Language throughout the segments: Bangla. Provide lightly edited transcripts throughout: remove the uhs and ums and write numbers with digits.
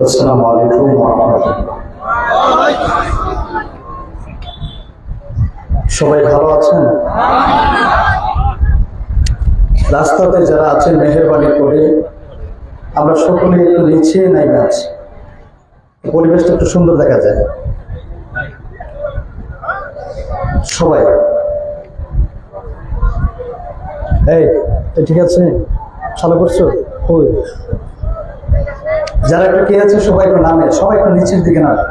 আসসালামু আলাইকুম ওয়া রাহমাতুল্লাহ। সবাই ভালো আছেন? রাস্তাতে যারা আছেন মেহেরবানি করে আমরা সকলে একটু নিচে নেমে আছি, পরিবেশটা একটু সুন্দর দেখা যায়। সবাই এই ঠিক আছে, চালু করছো? ওই যারা একটু কে আছে সবাই একটু নামে, সবাই একটু নিচের দিকে নামে।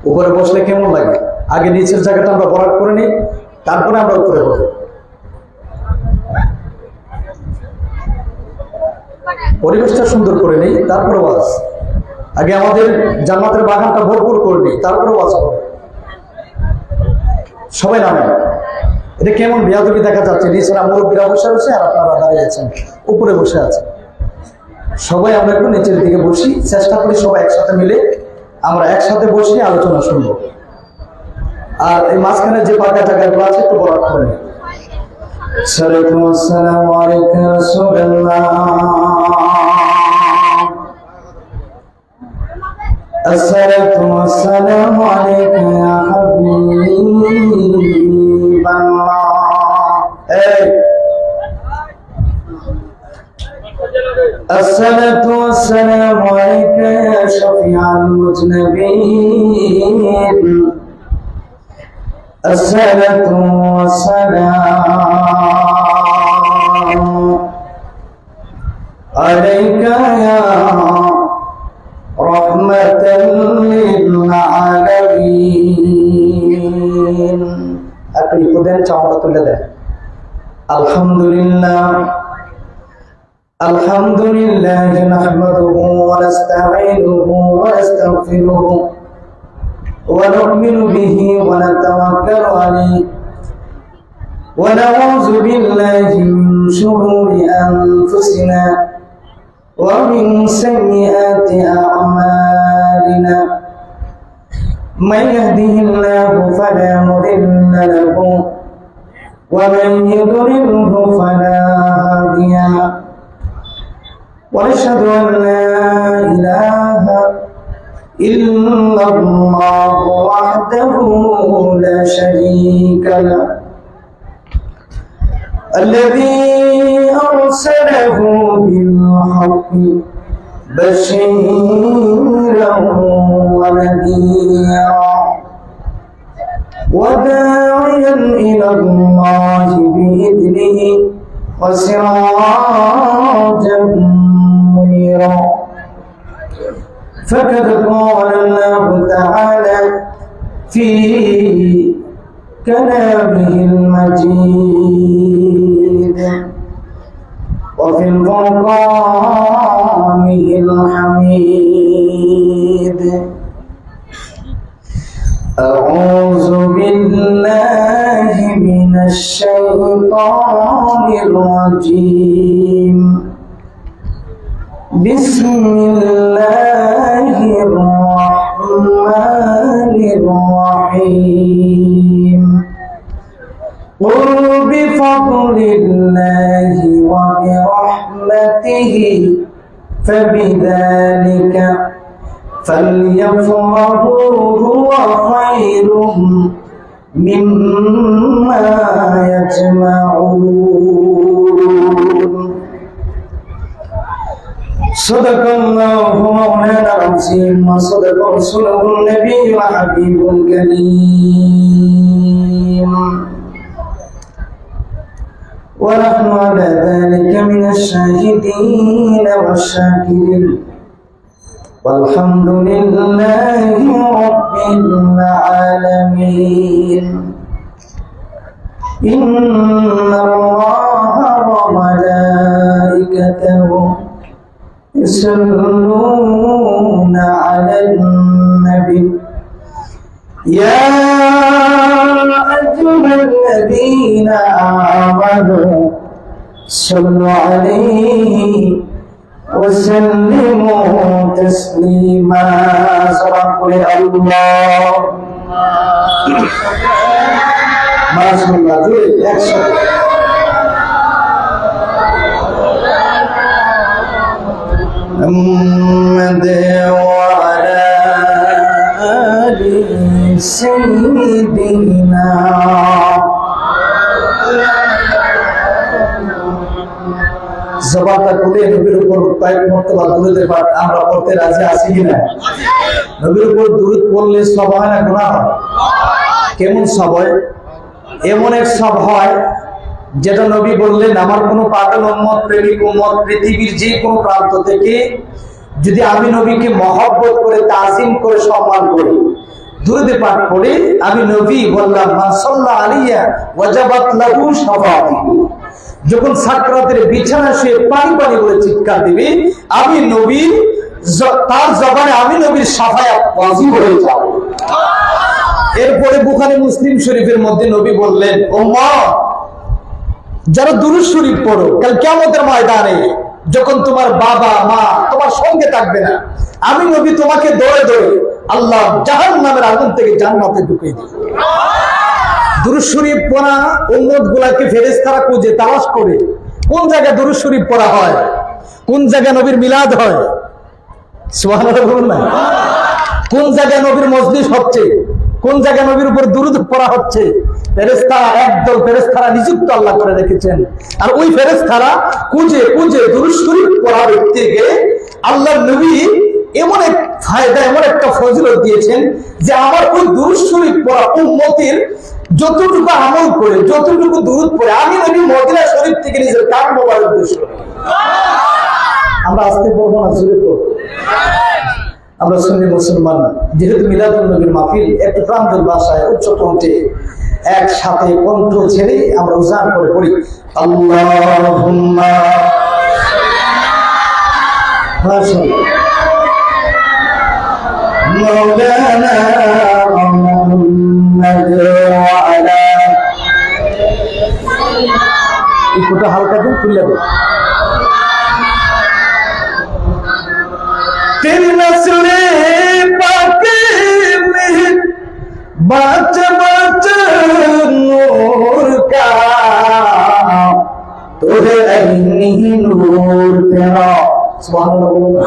উপরে বসলে কেমন লাগে? আগে নিচের জায়গাটা আমরা ভরাট করে নিই, তারপরে আমরা উপরে বসবো। পরিবেশটা সুন্দর করে নিই, তারপরে ওয়াজ। আগে আমাদের জান্নাতের বাগানটা ভরপুর করে নিই, তারপরে ওয়াজ করব। সবাই নামে। এটা কেমন বেয়াদবি দেখা যাচ্ছে? নিচেরা মুরব্বীরা বসে রয়েছে আর আপনারা দাঁড়িয়ে আছেন, উপরে বসে আছেন। সবাই আমরা একটু নিচের দিকে বসি, চেষ্টা করি সবাই একসাথে মিলে আমরা একসাথে বসে আলোচনা শুনবো। আর এই মাঝখানে যে পাকা জায়গাগুলো আছে একটু বরাদ করে নিই। আসসালামু আলাইকুম রাসূলুল্লাহ, আসসালামু আলাইকুম ইয়া হাবিবাল্লাহ। الصلاة والسلام عليك يا شفيع المذنبين، الصلاة والسلام عليك يا رحمة للعالمين। أكيد كده تعبت لده. الحمد لله الحمد لله نحمده ونستعينه ونستغفره ونؤمن به ونتوكل عليه ونعوذ بالله من شرور أنفسنا ومن سيئات أعمالنا، من يهده الله فلا مضل له ومن يضلله فلا هادي له، ونشهد أن لا إله إلا الله وحده لا شريك له، الذي أرسله بالحق بشيرا ونذيرا وداعيا إلى الله بإذنه وسراجا منيرا. فقد قال الله تعالى في كلامه المجيد وفي فرقانه الحميد: أعوذ بالله من الشيطان الرجيم، بسم الله الرحمن الرحيم. قل بفضل الله وبرحمته فبذلك فليفرحوا هو خير مما يجمعون. صدق الله مولانا العظيم وصدق رسوله النبي وحبيب الكريم، ونحن على ذلك من الشاهدين والشاكرين، والحمد لله رب العالمين. إن الله وملائكته يصلون على النبي، يا أيها الذين آمنوا صلوا عليه وسلموا تسليما. صدق الله ما شاء الله. محمد سيدنا জবানটা খুলে নবীর উপর কয়েক মর্তবা দুরূদের পাঠ আমরা পড়তে রাজি আছি কিনা? নবীর উপর দুরূদ পড়লে সব হয় না গুনাহ হয়? কেমন সব হয়? এমন এক সব হয় যেটা নবী বললেন, আমার কোনো পাগল উম্মত, প্রেমিক উম্মত পৃথিবীর যে কোনো প্রান্ত থেকে যদি আমি নবীকে মহব্বত করে, তাজিম করে, সম্মান করি, দুরূদ পাঠ করে, আমি নবী বললাম মান সাল্লা আলাইয়া ওয়াজাবাত লাহু শাফাআতি। যখন সাকরাতের বিছানা শুয়ে পানি পানি বলে চিৎকার দিবে, আমি নবী তার জবানে আমি নবীর শাফায়াত ওয়াজিব হয়ে যাব। এরপরে বুখারী মুসলিম শরীফের মধ্যে নবী বললেন, উম্মত যারা দুরূদ শরীফ পড়ো, কাল কিয়ামতের ময়দানে যখন তোমার বাবা মা তোমার সঙ্গে থাকবে না, আমি নবী তোমাকে দৌড়ে দৌড়ে আল্লাহ জাহান্নামের আগুন থেকে জান্নাতে ঢুকিয়ে দিই। দুরূদ শরীফ পড়া উম্মত গুলাকে ফেরেশতারা খুঁজে তালাশ করে কোন জায়গায় দুরূদ শরীফ পড়া হয়, কোন জায়গায় নবীর মিলাদ হয়, সুবহানাল্লাহ বলুন না, কোন জায়গায় নবীর মজলিস হচ্ছে, কোন জায়গায় নবীর উপর দুরূদ পড়া হচ্ছে, ফেরেশতারা একদল ফেরেশতারা নিযুক্ত আল্লাহ করে রেখেছেন। আর ওই ফেরেশতারা খুঁজে খুঁজে দুরূদ শরীফ পড়া ব্যক্তিকে আল্লাহর নবী এমন এক ফায়দা, এমন একটা ফজিলত দিয়েছেন যে আমার ওই দুরূদ শরীফ পড়া উম্মতের যতটুকু আমল করে, যতটুকু দুরূদ পড়ে, আমি নবী মদিনা শরীফ থেকে নিজের কান মোবারক দিয়ে শুনি। আমরা আসতে পড়বো না, জোরে পড়বো। আমরা সুন্নি মুসলমান, যেহেতু মিলাদুন নবীর মাহফিল, একটু প্রান্তর ভাষায় উচ্চ কণ্ঠে একসাথে কণ্ঠ ছেড়ে আমরা উজান করে পড়ি আল্লাহুম্মা মাওলানা মুহাম্মাদ ওয়া আলা। একটু হালকা দিন, খুলে দেন। तेरी नस्ले पाके में बच बच नूर का, तुझे ऐनी नूर तेरा, सुभान अल्लाह,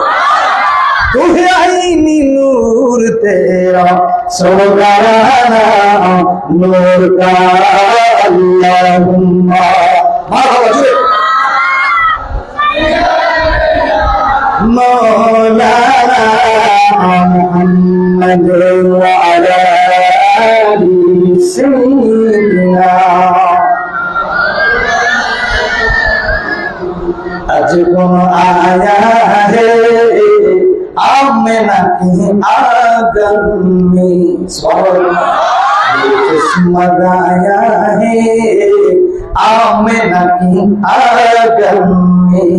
तुझे ऐनी नूर तेरा, सुभाना नूर का अल्लाहुम्मा मौलाना मुहम्मद व अला आलि सय्यिदना। आज कौन आया है आमिना की आंगन में, किस्मत आया है आमिना की आंगन में,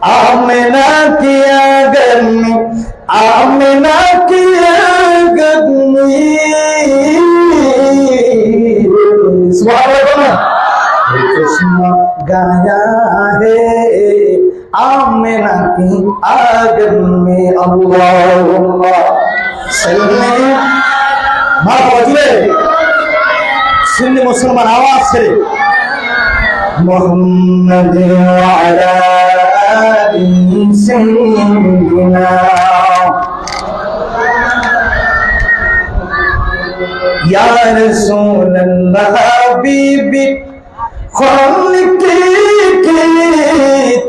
आमिना की आंगन में, आमिना की आंगन में, चश्मा गाया है आमिना की आंगन में। अल्लाहुम्मा सल्ली सुन्नी मुसलमान आवाज से मुहम्मद व अला आलि सय्यिदना। या रसूल अल्लाह हबीबी खल्की की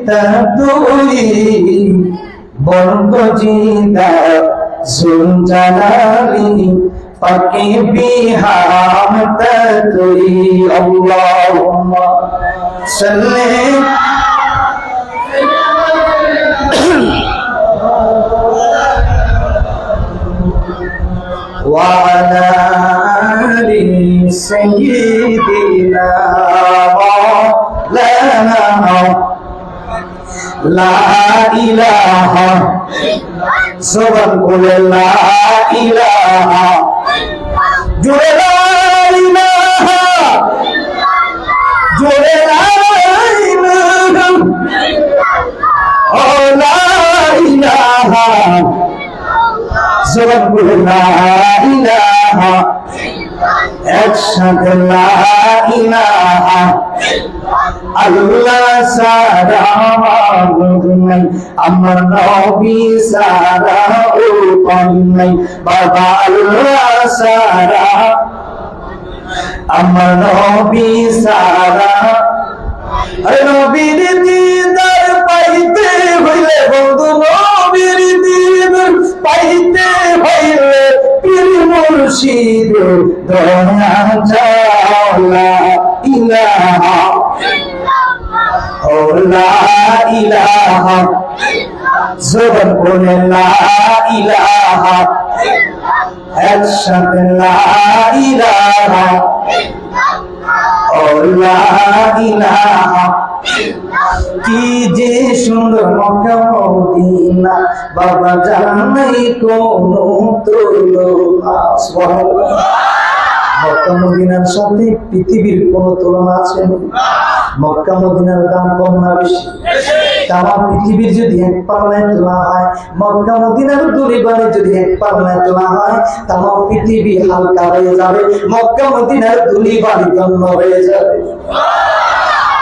तदुई बंद जिंदा सुनजानाली पके बिहाम तदुई। अल्लाहुम्मा सल्ली وعلى آل سيدنا مولانا لا إله سبحان لا إله جل لا إله جل لا إله لا إله سبحان لا إله একসাথে লা ইলাহা আল্লাহ সারা মাবুদ নাই, আমার নবী সারা উপায় নাই, বাবা আল্লাহ সারা আমার নবী সারা। নবীর দিদার পাইতে হইলে বন্ধু, নবীর দিদার পাইতে হইলে পীর মুর্শিদ দয়া চাও, লা ইলাহা ও লা ইলাহা, জোর বলে লা ইলাহা, একসাথে লা ইলাহা ও লা ইলাহা। কি যে সুন্দর মক্কা মদিনা, বাবা জানাই কোনো তুলনা। সুবহানাল্লাহ। মক্কা মদিনার সাথে পৃথিবীর কোনো তুলনা আছে? মক্কা মদিনার দাম কম না বেশি? তারা পৃথিবীর যদি এক পাল্লায় তোলা হয়, মক্কা মদিনার দুলিবানে যদি এক পাল্লায় তোলা হয়, তারা পৃথিবী হালকা হয়ে যাবে, মক্কা মদিনার দুলিবানি গণ্য হয়ে যাবে।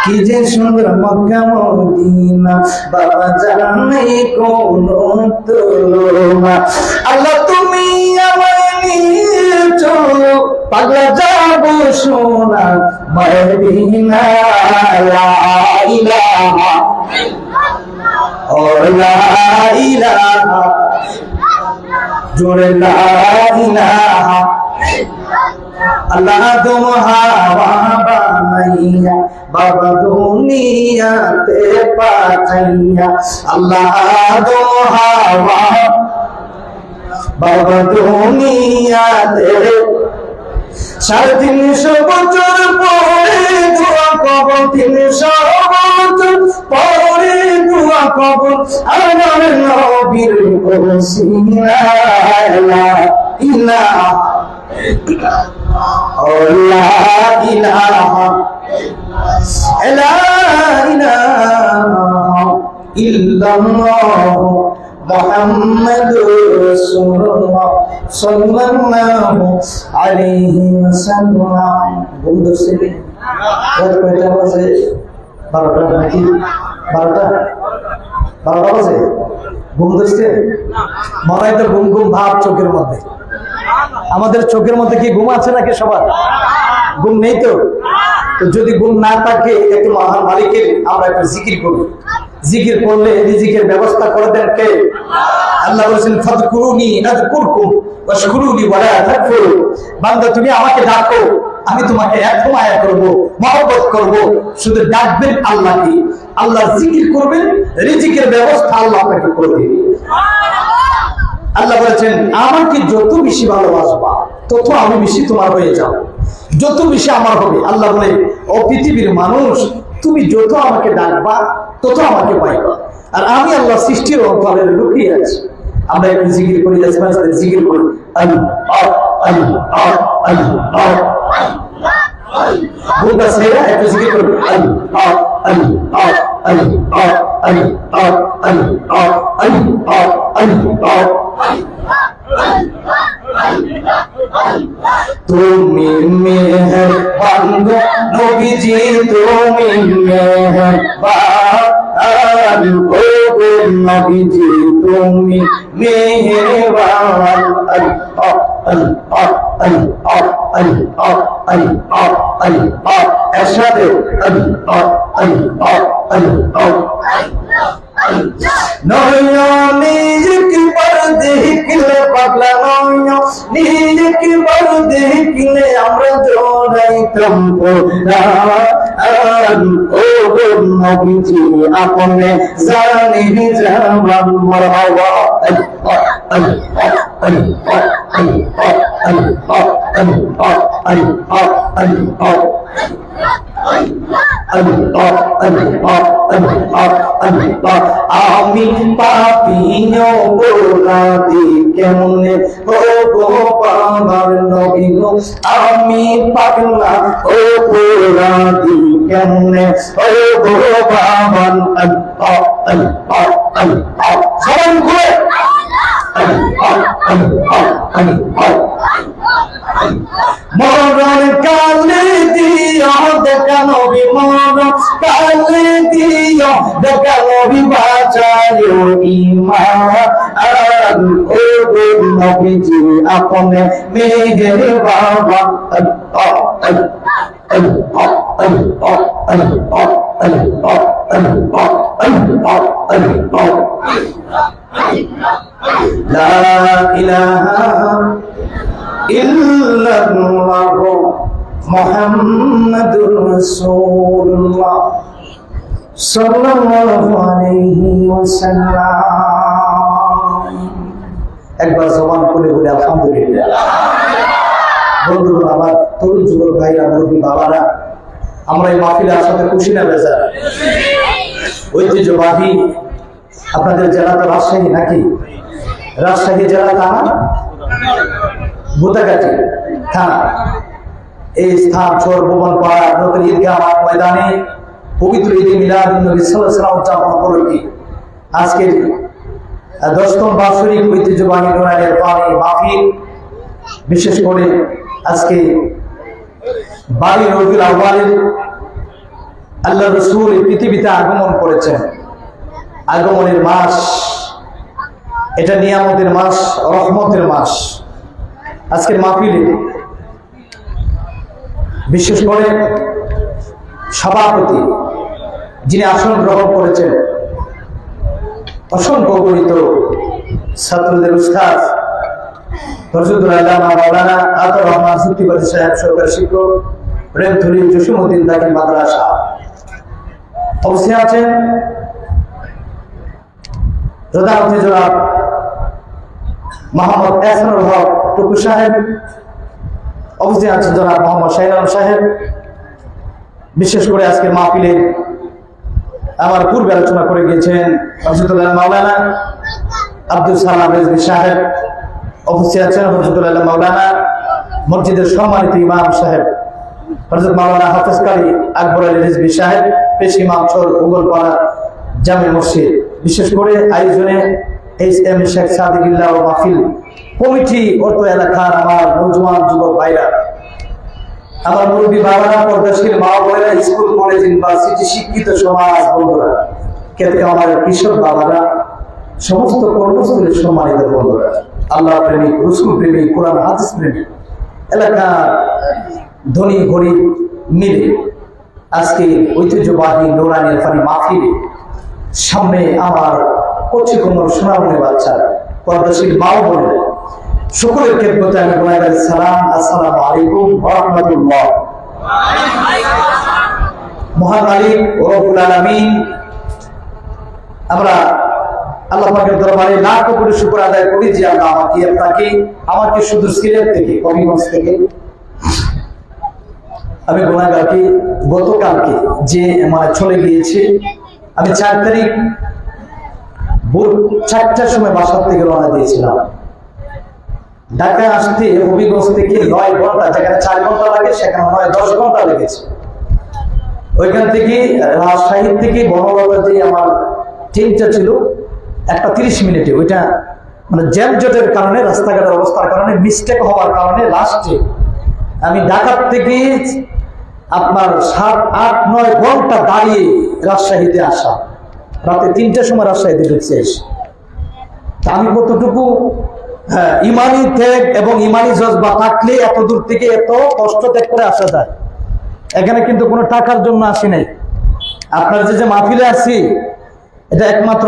কি যে সুন্দর মক্কা মদিনা, বাবা জানাই কোনো তুলনা। আল্লাহ তুমি আমায় নিয়ে চলো, পাগলা যাবো সোনা মদিনা। লা ইলাহা ও লা ইলাহা, জোরে লা ইলাহা। আল্লাহ তুম হাওয়া বানাইয়া বাবা দুনিয়াতে পাঠাইয়া, আল্লাহ তুম হাওয়া বাবা দুনিয়াতে। 350 বছর পরে দোয়া কবুল, 300 বছর পরে দোয়া কবুল, আমার নবীর ওসিলায়। লা ইলাহা ও লা ইলাহা, লা ইলাহা ইল্লাল্লাহ মুহাম্মাদুর রাসূলুল্লাহ সাল্লাল্লাহু আলাইহি ওয়াসাল্লাম। বন্ধু ছেলে কয়টা বাজে? 12টা নাকি? 12টা বাজে? ঘুম ধরছে? মনে হয় তো ঘুম ঘুম ভাব চোখের মধ্যে। আমাদের চোখের মধ্যে কি ঘুম আছে নাকি? সবার ঘুম নেই তো? তো যদি ঘুম না থাকে, একটু মহান মালিকের আমরা একটা জিকির করি। জিকির করলে রিজিকের ব্যবস্থা করে দেন কে? আল্লাহ বলেছেন ফাযকুরুনি আযকুরকুম ওয়াশকুরুলি ওয়ালা তাকফুরুন। বান্দা তুমি আমাকে ডাকো, আমি তোমাকে একদম আয়া করব, মহব্বত করব। শুধু ডাকবেন আল্লাহকে, আল্লাহ জিকির করবেন, রিজিকের ব্যবস্থা আল্লাহ আপনাকে করে দেবে। আল্লাহ বলেছেন আমাকে যত বেশি ভালোবাসবা, তত আমি বেশি তোমার হয়ে যাব, যত বেশি আমার হবে। আল্লাহ বলে ও পৃথিবীর মানুষ, তুমি যত আমাকে ডাকবা তত আমাকে পাইবা। আর আমি আল্লাহ সৃষ্টির অন্তরে লুকিয়ে আছি। আমরা একটু জিকির করি, জিকির করি। বলতে সেরা একটু জিকির করি। তুমি মেহেরবান গো নবীজি, তুমি মেহেরবান ও গো নবীজি, তুমি মেহেরবান। একসাথে নয়নে একবার দেখলে পাগলা, নয়নে একবার দেখলে আমরা জড়াইতাম প্রাণ। ও গো নবীজি আপনি জানেন জামান মারহাবা। আমি পাপী অপরাধী কেমনে ও গো আমার নবী গো, আমি পাগলা অপরাধী কেমনে ও গো আমার। সবাই ঘুরে মরণ কালে দিও দেখা নবী, মরণ কালে দিও দেখা নবী, বাঁচায় ঈমান ও গো নবীজি আপনে মেঘের বাবা। লা ইলাহা ইল্লাল্লাহ মুহাম্মাদুর রাসূলুল্লাহ সাল্লাল্লাহু আলাইহি ওয়াসাল্লাম। একবার জবান করে বলে আলহামদুলিল্লাহ। বন্ধুরা, আমার তরুণ যুবক ভাইরা, মুরব্বী বাবারা, আমরা এই মাহফিলে আসাতে খুশি না বেজার? ঐতিহ্যবাহী আপনাদের জেলা তো রাজশাহী নাকি? রাজশাহী জেলা থানা ভূতাঘাটি থানা। এই স্থান চর ভবন পাড়া নতুন ঈদগাহ মাঠ ময়দানে পবিত্র ঈদে মিলাদুন নবী সাল্লাল্লাহু আলাইহি ওয়াসাল্লাম উদযাপন উপলক্ষে আজকের 10তম বার্ষিক ঐতিহ্যবাহী নুরানির পানি মাহফিল, বিশেষ করে আজকে 22 রবিউল আউয়ালের আল্লাহ রাসূল পৃথিবীতে আগমন করেছেন। আগমনের মাস, এটা নিয়ামতের মাস, রহমতের মাস। আজকের মাহফিলে বিশেষ করে সভাপতি যিনি আসন গ্রহণ করেছেন, অসংখ্য গণিত ছাত্রদের উস্তাদ হযরতুল আল্লামা মাওলানা আতাউর রহমান সুফিবাদী সাহেব, সহকারী শিক্ষক, প্রেমথলী জসিমউদ্দিন দাখিল মাদ্রাসা। অবশ্যই আছেন প্রধান অতিথি জনাব মোহাম্মদ এহসানুল হক টুকু সাহেব। অবশ্যই আছেন জনাব মোহাম্মদ শাহিনুল সাহেব। বিশেষ করে আজকে মাহফিলে আমার পূর্বে আলোচনা করে গিয়েছেন হযরতুল্লাহ মাওলানা আব্দুল সালাম রিজভী সাহেব। অবশ্যই আছেন হযরতুল্লাহ মাওলানা মসজিদের সম্মানিত ইমাম সাহেব হযরত মাওলানা হাফেজ কারি আকবর আলী রিজভী সাহেব, পেশ ইমাম চর উগলপাড়া জামে মসজিদ। বিশেষ করে আয়োজনে HM শেখ সাদিকুল্লাহ ও মাহফিল কমিটি, অর্থ এলাকার আমার নওজোয়ান যুবক ভাইরা, আমার মুরব্বী বাবারা, পর্দাশীল মা বোনেরা, স্কুল কলেজ ইউনিভার্সিটি শিক্ষিত সমাজ বন্ধুরা, ক্ষেত্রে আমার কৃষক বাবারা, সমস্ত কর্মস্থলের সম্মানিত বন্ধুরা, আল্লাহ প্রেমিক, রসুল প্রেমিক, কোরআন হাদিস প্রেমিক, এলাকার ধনী গরিব মিলে আজকে ঐতিহ্যবাহী নুরানি ইরফানি মাহফিলে সামনে আমার কচি কোমল সোনামণি বাচ্চারা, পর্দাশীল মা বোনেরা, সকলের ক্ষেত্রে আমি বলাই সালাম, আসসালামু আলাইকুম ওয়া রাহমাতুল্লাহ। মহান মালিক রব্বুল আলামিন, আমরা আল্লাহ পাকের দরবারে লাখ কোটি শুকর আদায় করি যে আল্লাহ আমাকে শুধু সিলেট থেকে, কবিগঞ্জ থেকে, আমি গুনাহগারকে গতকালকে যে চলে গিয়েছে, আমি 4 তারিখ ভোর 4টার সময় বাসার থেকে রওনা দিয়েছিলাম। ঢাকায় আসতে হবিগঞ্জ থেকে 9 ঘন্টা, যেখানে 4 ঘন্টা লাগে সেখানে 9-10 ঘন্টা লেগেছে। ওইখান থেকে রাজশাহী থেকে বনবাজার যে আমার ট্রেনটা ছিল, একটা 30 মিনিটে, ওইটা মানে জ্যাম জটের কারণে, রাস্তাঘাটের অবস্থার কারণে, মিস্টেক হওয়ার কারণে লাস্টে আমি ঢাকার থেকে আপনার 7-8-9 ঘন্টা দাঁড়িয়ে রাজশাহীতে আসা, রাতে 3টার সময় রাজশাহীতে ঢুকছে এসে। আমি কতটুকু ইমানি ত্যাগ এবং ইমানি জজবা থাকলে এত দূর থেকে এত কষ্ট ত্যাগ করে আসা যায়। এখানে কিন্তু কোনো টাকার জন্য আসি নাই। আপনার যে মাহফিলে আসি, এটা একমাত্র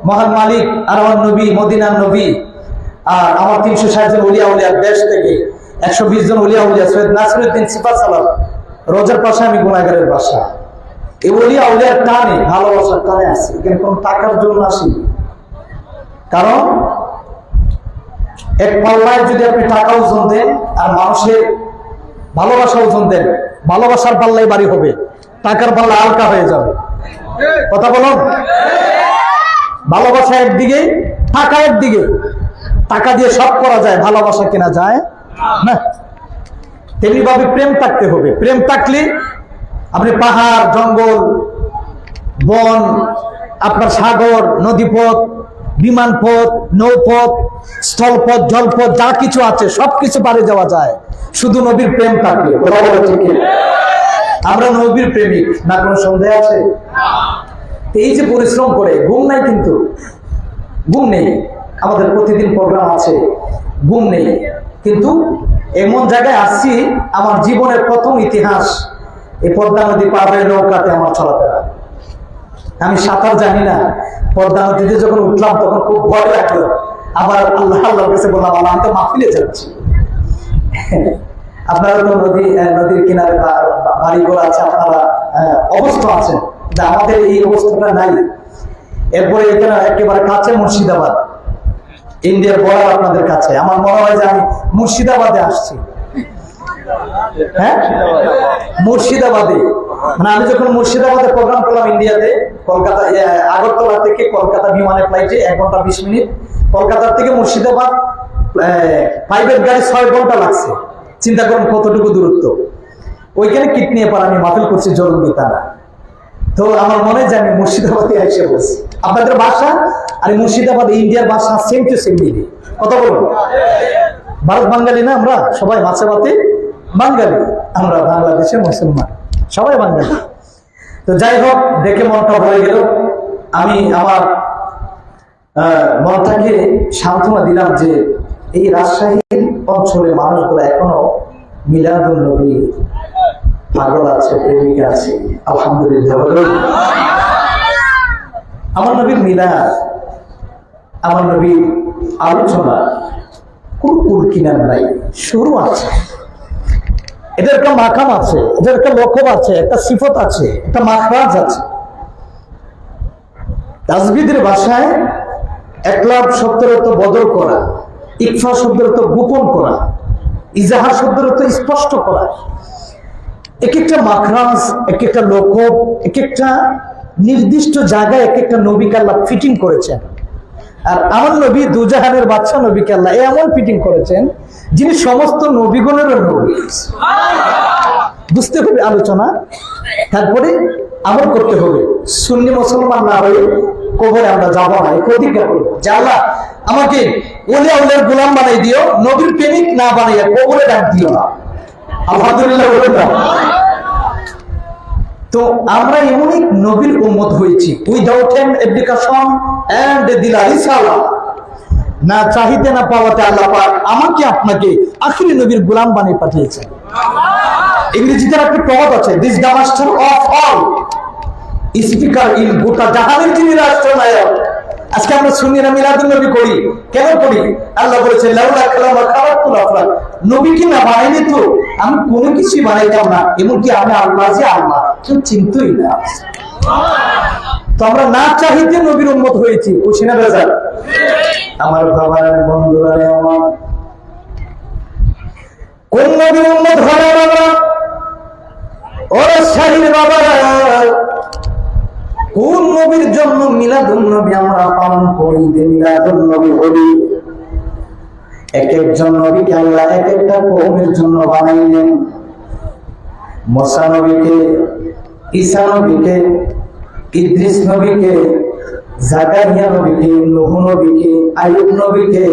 মহান মালিক আর আমার নবী, মদিনার নবী, আর আমার 360 জন উলিয়া উলিয়ার দেশ থেকে 120 জন উলিয়া উলিয়া, সৈয়দ নাসিরউদ্দিন সিফাত সালাম রোজার পাশে, আমি গুনাহগারের বাসা। এই উলিয়া উলিয়ার টানে, ভালোবাসার টানে আসি, এখানে কোনো টাকার জন্য আসি। কারণ এক পাল্লায় যদি আপনি টাকা ওজন দেন আর মানুষের ভালোবাসা ওজন দেন, ভালোবাসার পাল্লায় বাড়ি হবে, টাকার পাল্লা হালকা হয়ে যাবে। কথা বলুন। ভালোবাসা একদিকে, টাকা একদিকে। টাকা দিয়ে সব করা যায়, ভালোবাসা কেনা যায় না। তেমনি ভাবে প্রেম থাকতে হবে। প্রেম থাকলে আপনি পাহাড়, জঙ্গল, বন, আপনার সাগর, নদীপথ, বিমান পথ, নৌপথ, স্থলপথ, জলপথ যা কিছু আছে সবকিছু পারে যাওয়া যায়, শুধু নবীর প্রেম থাকলে। আমরা নবীর প্রেমিক, না কোনো সন্দেহ আছে? এই যে পরিশ্রম করে, ঘুম নাই, কিন্তু ঘুম নেই, আমাদের প্রতিদিন প্রোগ্রাম আছে, ঘুম নেই, কিন্তু এমন জায়গায় আসছি, আমার জীবনের প্রথম ইতিহাস এই পদ্মা নদী পার হয়ে নৌকাতে আমার চলাফেরা। আমি সাঁতার জানি না, পদ্মা নদীতে যখন উঠলাম তখন খুব ভয় লাগলো, আবার আল্লাহর কাছে বললাম আল্লাহ আমি তো মাহফিলে যাচ্ছি। আপনারা তো নদীর কিনারে বাড়িঘর আছে, আপনারা অবস্থা আছেন, আমাদের এই অবস্থাটা নাই। এরপরে এখানে একেবারে কাছে মুর্শিদাবাদ, ইন্ডিয়ার বর্ডার আপনাদের কাছে। আমার মনে হয় যে আমি মুর্শিদাবাদে আসছি। হ্যাঁ, মুর্শিদাবাদে, মানে আমি যখন মুর্শিদাবাদে প্রোগ্রাম করলাম ইন্ডিয়াতে, কলকাতা আগরতলা থেকে কলকাতা বিমানে ফ্লাইটে 1 ঘন্টা 20 মিনিট, কলকাতার থেকে মুর্শিদাবাদ প্রাইভেট গাড়ি 6 ঘন্টা লাগছে। চিন্তা করুন কতটুকু দূরত্ব। ওইখানে কিট নিয়ে পর আমি মাহফিল করছি জরুরি তারা। তো আমার মনে হয় যে আমি মুর্শিদাবাদে এসে বলছি। আপনাদের ভাষা আর মুর্শিদাবাদ ইন্ডিয়ার ভাষা সেম টু সেম মিলে কথা বলুন। ভারত বাঙালি না, আমরা সবাই মাছে ভাতে বাঙালি, আমরা বাংলাদেশের মুসলমান, সবাই বাঙালি। তো যাই হোক, দেখে মনটা ভরে গেল। আমি আমার মনটাকে সান্ত্বনা দিলাম যে এই রাজশাহীর অঞ্চলের মানুষগুলো এখনো মিলাদুন নবী পাগল আছে, প্রেমিকা আছে। আলহামদুলিল্লাহ। আমার নবীর মিলাদ, আমার নবীর আলোচনা কোন কুল কিনার নাই, শুরু আছে, এদের একটা মাকাম আছে, এদের একটা লক্ষ্য আছে, একটা সিফত আছে, একটা মাখরাজ আছে। তাজবিদের ভাষায় একলাভ শব্দের অর্থ বদল করা, ইকফা শব্দের অর্থ গোপন করা, ইজাহার শব্দের অর্থ স্পষ্ট করা। এক একটা মাখরাজ, এক একটা লক্ষ্য, এক একটা নির্দিষ্ট জায়গায় এক একটা নবীকে আল্লাহ ফিটিং করেছেন। আর আমার নবী দুজাহানের বাদশা নবীকে আল্লাহ এমন ফিটিং করেছেন যিনি সমস্ত নবীগণের নবী। বুঝতে হবে আলোচনা, তারপরে আমল করতে হবে। সুন্নি মুসলমান না হয়ে কবরে আমরা যাবো না, প্রতিজ্ঞা করবো যে আল্লাহ আমাকে ওলিয়া উলিয়ার গোলাম বানাই দিও, নবীর প্রেমিক না বানাইয়া কবরে ডাক দিও না। আলহামদুলিল্লাহ বলেন না। তো আমরা এমনই নবীর উম্মত হয়েছি, উইদাউট এন এডুকেশন এন্ড দিলা রিসালা, না চাহিদা না পাওয়াতে আল্লাহ পাক আমাকে আপনাকে আখিরি নবীর গোলাম বানিয়ে পাঠিয়েছেন। ইংরেজিতে একটা প্রবাদ আছে, this the master of all speaker in গোটা জাহানের যিনি রাষ্ট্রনায়ক। আজকে আমরা সুন্নিরা মিলাদুন নবী করি, কেন করি? আল্লাহ বলেছেন লাউলা কালামা খালাকুল আফলাক, নবীকে না বানাইলে তো আমি কোনো কিছু বানাইতাম না, এমনকি আমি আল্লাহ যে আল্লাহ কেউ চিনতই না। তো আমরা না চাইতে নবীর উম্মত হয়েছি, খুশি না বেজার? আমার বাবার বন্ধুরা, আমার কোন নবীর উম্মত হলাম আমরা? ওরা শাহীর বাবারা, কোন নবীর জন্য মিলাদুন নবী আমরা পালন করি, মিলাদুন নবী বলি? এক একজন নবীকে আল্লাহ এক একটা কওমের জন্য বানাইলেন। মুসা নবীকে, ঈসা নবীকে, ইদ্রিস নবীকে, জাকারিয়া নবীকে, নূহ নবীকে, আইয়ুব নবীকে,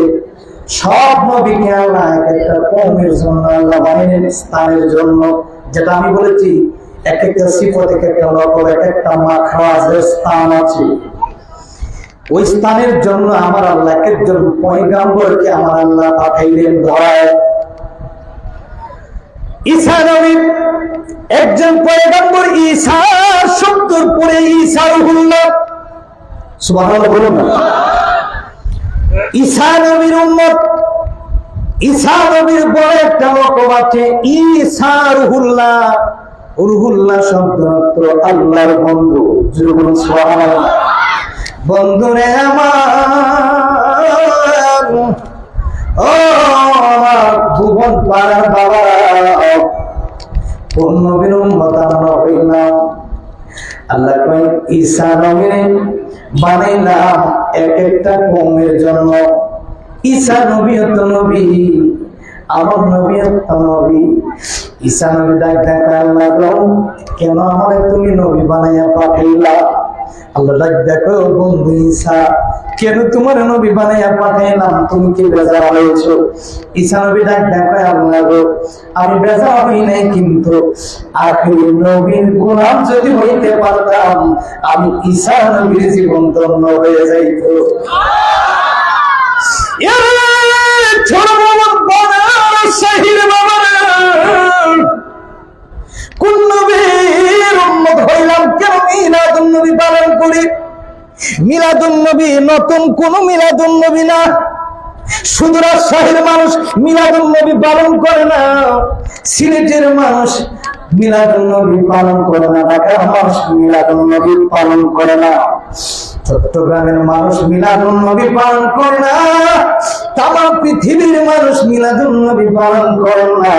সব নবীকে আল্লাহ এক একটা কওমের জন্য আল্লাহ বানাইলেন, স্থানের জন্য। যেটা আমি বলেছি, এক একটা সিফত, এক একটা লক্ষ্য, এক একটা মাখরাজের স্থান আছে। ওই স্থানের জন্য আমার আল্লাহ একজন পয়গাম্বরকে আমার আল্লাহ পাঠাইলেন ধরায়। ঈসা নবী একজন পয়গাম্বর, ঈসা শব্দের পরে ঈসা রুহুল্লাহ, সুবহানাল্লাহ বলুন না। ঈসা নবীর উম্মত, ঈসা নবীর বড় একটা লক্ষ্য আছে, ঈসা রুহুল্লাহ। রুহুল্লাহ শব্দ অর্থ আল্লাহর বন্ধু। জোরে বলুন সুবহানাল্লাহ। বন্ধুরে আমার, ও আমার ভুবন পাড়ার বাবা, কোন নবীর উম্মত আমরা হইলাম? আল্লাহ কয় ঈসা নবীরে বানাইলাম এক একটা কওমের জন্য। ঈসা নবী তো নবী, আমার নবী তো নবী। ঈসা নবী ডাক আল্লাহ কেন আমারে তুমি নবী বানাইয়া পাঠাইলা? আল্লাহ ডাক দেখো বন্ধু ঈসা, কেন তোমার নবী বানাইয়া পাঠাইলাম, তুমি কি বেজার হয়েছো? ঈসা নবী ডাক দেখায়, আল্লাহ গো, আমি বেজার হই নাই, কিন্তু আখির নবীর গোলাম যদি হইতে পারতাম, আমি ঈসা নবীর জীবন ধন্য হয়ে যাইত। কোন নবীর উম্মত হইলাম, কেন মিলাদুন নবী পালন করি? মিলাদুন নবী নতুন কোন মিলাদুন নবী না। শুধু রাজশাহীর মানুষ মিলাদুন নবী পালন করে না, সিলেটের মানুষ মিলাদুন নবী পালন করে না, ঢাকার মানুষ মিলাদুন নবী পালন করে না, চট্টগ্রামের মানুষ মিলাদুন নবী পালন করে না, তামাম পৃথিবীর মানুষ মিলাদুন নবী পালন করে না।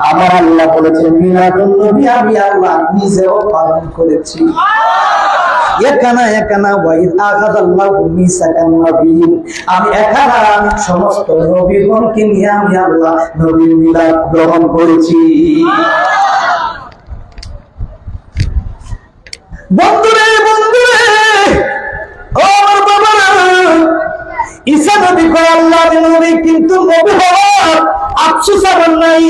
আমার আল্লাহ বলেছে মিলাদুন নবী আমি আল্লাহ নিজেও পালন করেছি। একানা একানা ওয়াইদ আখাযাল্লাহু মিসাকান নবিয়্যিন, আমি একানা সমস্ত নবীগণকে নিয়ে আমি আল্লাহ নবীর মিলাদ গ্রহণ করেছি। বন্ধুরে বন্ধুরে, ও আমার বাবারা, ঈসা নবী কয় আল্লাহর নবী, কিন্তু নবী হওয়ার আফসোস আমার নাই।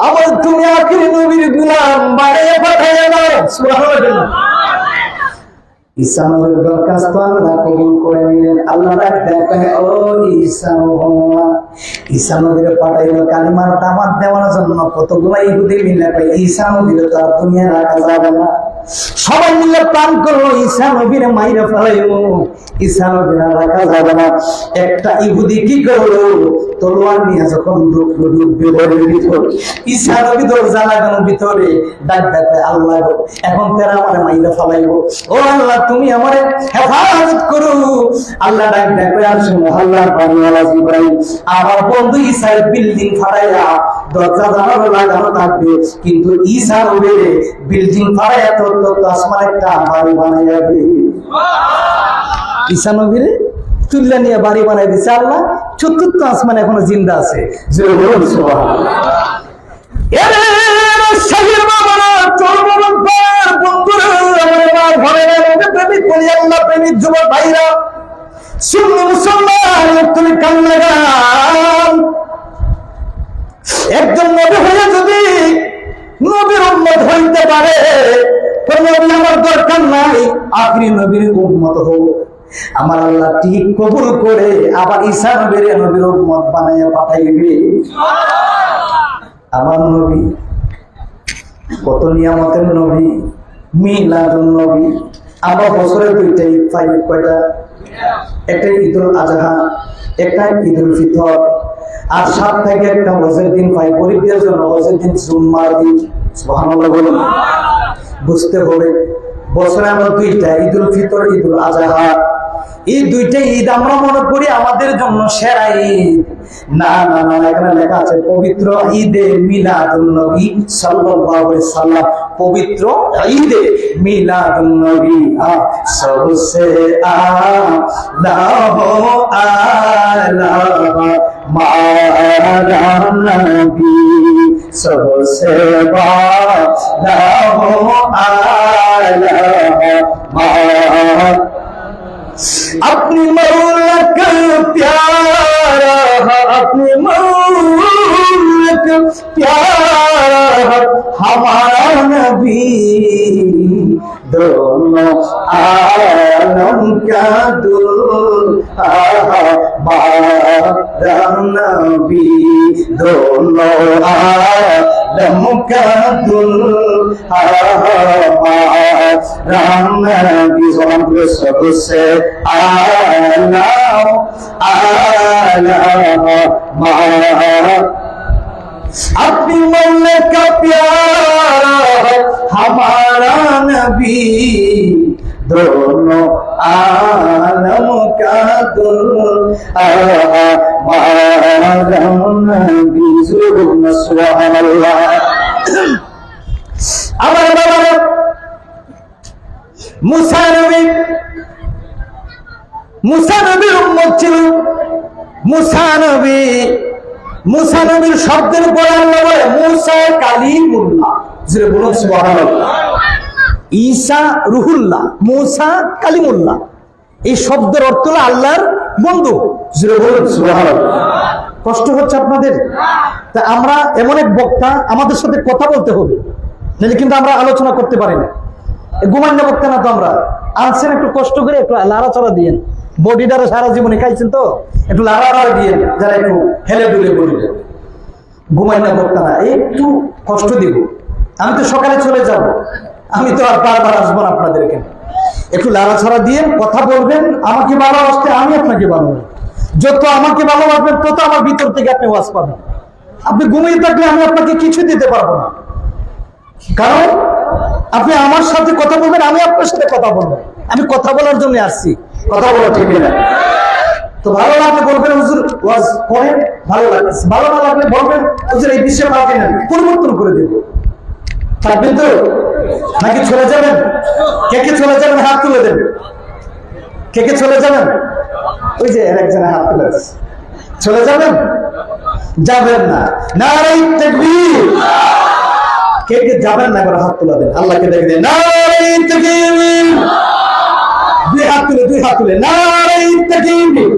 আবার তুমি আখির নবীর গোলাম বানিয়ে পাঠাইয়া দাও। সুবহানাল্লাহ। ঈসা নবীর দরখাস্ত আল্লাহ কবুল করে নিলেন। আল্লাহ ডাক দেখায়, ও ঈসা, ঈসা নবীর পাঠাইল কালিমার দাওয়াত দেওয়ার জন্য। কতগুলো ইহুদি মিলে কয় ঈসা নবীর তো আর দুনিয়া রাখা যাবে না। সবাই মিলে প্ল্যান করলো ঈসা নবীর মাইরা ফেলাইবো, ঈসা নবীর রাখা যাবে না। একটা ইহুদি কি করলো, তলোয়ার নিয়ে যখন ঢুকলো ঘরের ভিতর, ঈসা নবী দরজা লাগানো ভিতরে ডাক দেখায়, আল্লাহ গো, এখন তেরা আমার মাইরা ফেলাইবো, ও আল্লাহ তুমি আমারে হেফাজত করো। আল্লাহ ডাক দেখায়, আর শুনো আল্লাহর বাণীওয়ালা জিবরাইল, আমার বন্ধু ঈসার বিল্ডিং ফাটাইয়া দরজা জানালা লাগানো থাকবে, কিন্তু ঈসা নবীর বিল্ডিং ফাটাইয়া তো আসমান একটা বাড়ি বানাই যাবে। ঈসা নবীর তুল্লা নিয়ে বাড়ি বানাই দিচ্ছে আল্লাহ, চতুর্থ আসমান এখনো জিন্দা আছে। যুবক ভাইরা, শুনলো মুসলমান, তুমি কান লাগান। একজন নবী হয়ে যদি নবীর উম্মত হইতে পারে, নবী আমার দরকার নাই, আখিরি নবীর উম্মত হোক। আমার আল্লাহ ঠিক কবুল করে আবার ঈসা নবীর নবীর উম্মত বানাইয়া পাঠাইবে। আমার নবী কত নিয়ামতের নবী, মিলাদুন নবী। আবার বছরে দুইটাই পাই, কয়টা? একটা ঈদুল আজহা, একটা ঈদুল ফিতর, আর 7 থেকে একটা হজের দিন পাই। গরিবদের জন্য হজের দিন জুম্মার দিন। সুবহানাল্লাহ বলুন। বুঝতে হবে বছরে আমরা দুইটা, ঈদুল ফিতর, ঈদুল আজহা, এই দুইটা ঈদ আমরা মনে করি আমাদের জন্য সেরা ঈদ। না না না, এখানে লেখা আছে পবিত্র ঈদে মিলাদুন নবী সাল্লাল্লাহু আলাইহি সাল্লাম। পবিত্র ঈদে মিলাদুন নবী সবসে আলা হো আলা মারা নবী, সবসে আলা হো আলা মারা। अपनी मौला का प्यारा, अपनी मौला का प्यारा हमारा नबी, दोनों आलम का दूल्हा हमारा नबी, दोनों आलम का दूल्हा हमारा नबी। सबसे आला आला अपनी मौला का प्यारा हमारा नबी, दोनों आलम का दूल्हा हमारा नबी। सुबहानाल्लाह। আমার বাবা মুসা নবী, মুসা নবীর উম্মত ছিল। মুসা নবীর শব্দের পর আল্লাহ বলে মুসা কালিমুল্লাহ। জোরে বলুন সুবহানাল্লাহ। ঈসা রুহুল্লাহ, মুসা কালিমুল্লাহ। এই শব্দের অর্থ হলো আল্লাহর বন্ধু। জোরে বলুন সুবহানাল্লাহ। কষ্ট হচ্ছে আপনাদের? তা আমরা এমন এক বক্তা, আমাদের সাথে কথা বলতে হবে, নাহলে কিন্তু আমরা আলোচনা করতে পারি না। ঘুমান্য বক্তা না তো আমরা। আনছেন একটু কষ্ট করে, একটু লাড়াচড়া দিয়েন, বডিটারে সারা জীবনে খাইছেন তো একটু লাড়াচড়া দিয়েন, যারা একটু হেলে দুলে বডিটা। ঘুমান্য বক্তা না, একটু কষ্ট দিব। আমি তো সকালে চলে যাব, আমি তো আর বারবার আসবো না আপনাদেরকে। একটু লাড়াছড়া দিয়ে কথা বলবেন, আমাকে ভালোবাসতে আমি আপনাকে ভালোবাসবো। যত আমাকে ভালোবাসবেন তত আমার ভিতর থেকে আপনি ওয়াজ পাবেন। আপনি ঘুমিয়ে থাকলে আমি আপনাকে কিছু দিতে পারবো না, কারণ আপনি আমার সাথে কথা বলবেন, আমি আপনার সাথে কথা বলবো। আমি কথা বলার জন্য আসছি, কথা বলা ঠিক না। তো ভালো লাগলে বলবেন হুজুর ওয়াজ করেন, ভালো লাগছে। ভালো না লাগলে বলবেন হুজুর এই বিষয়ে পাবেন না, পরিবর্তন করে দেব। থাকবেন তো নাকি চলে যাবেন? কে কে চলে যাবেন হাত তুলে দেন। কে কে চলে যাবেন? ওই যে একজনের হাত তুলে আছে। চলে যাবেন? যাবেন না। নারে তাকবীর। কে কে যাবেন না করে হাত তুলে দেন, আল্লাহকে দেখে দেন। নারে তাকবীর। দুই হাত তুলে নারে তাকবীর,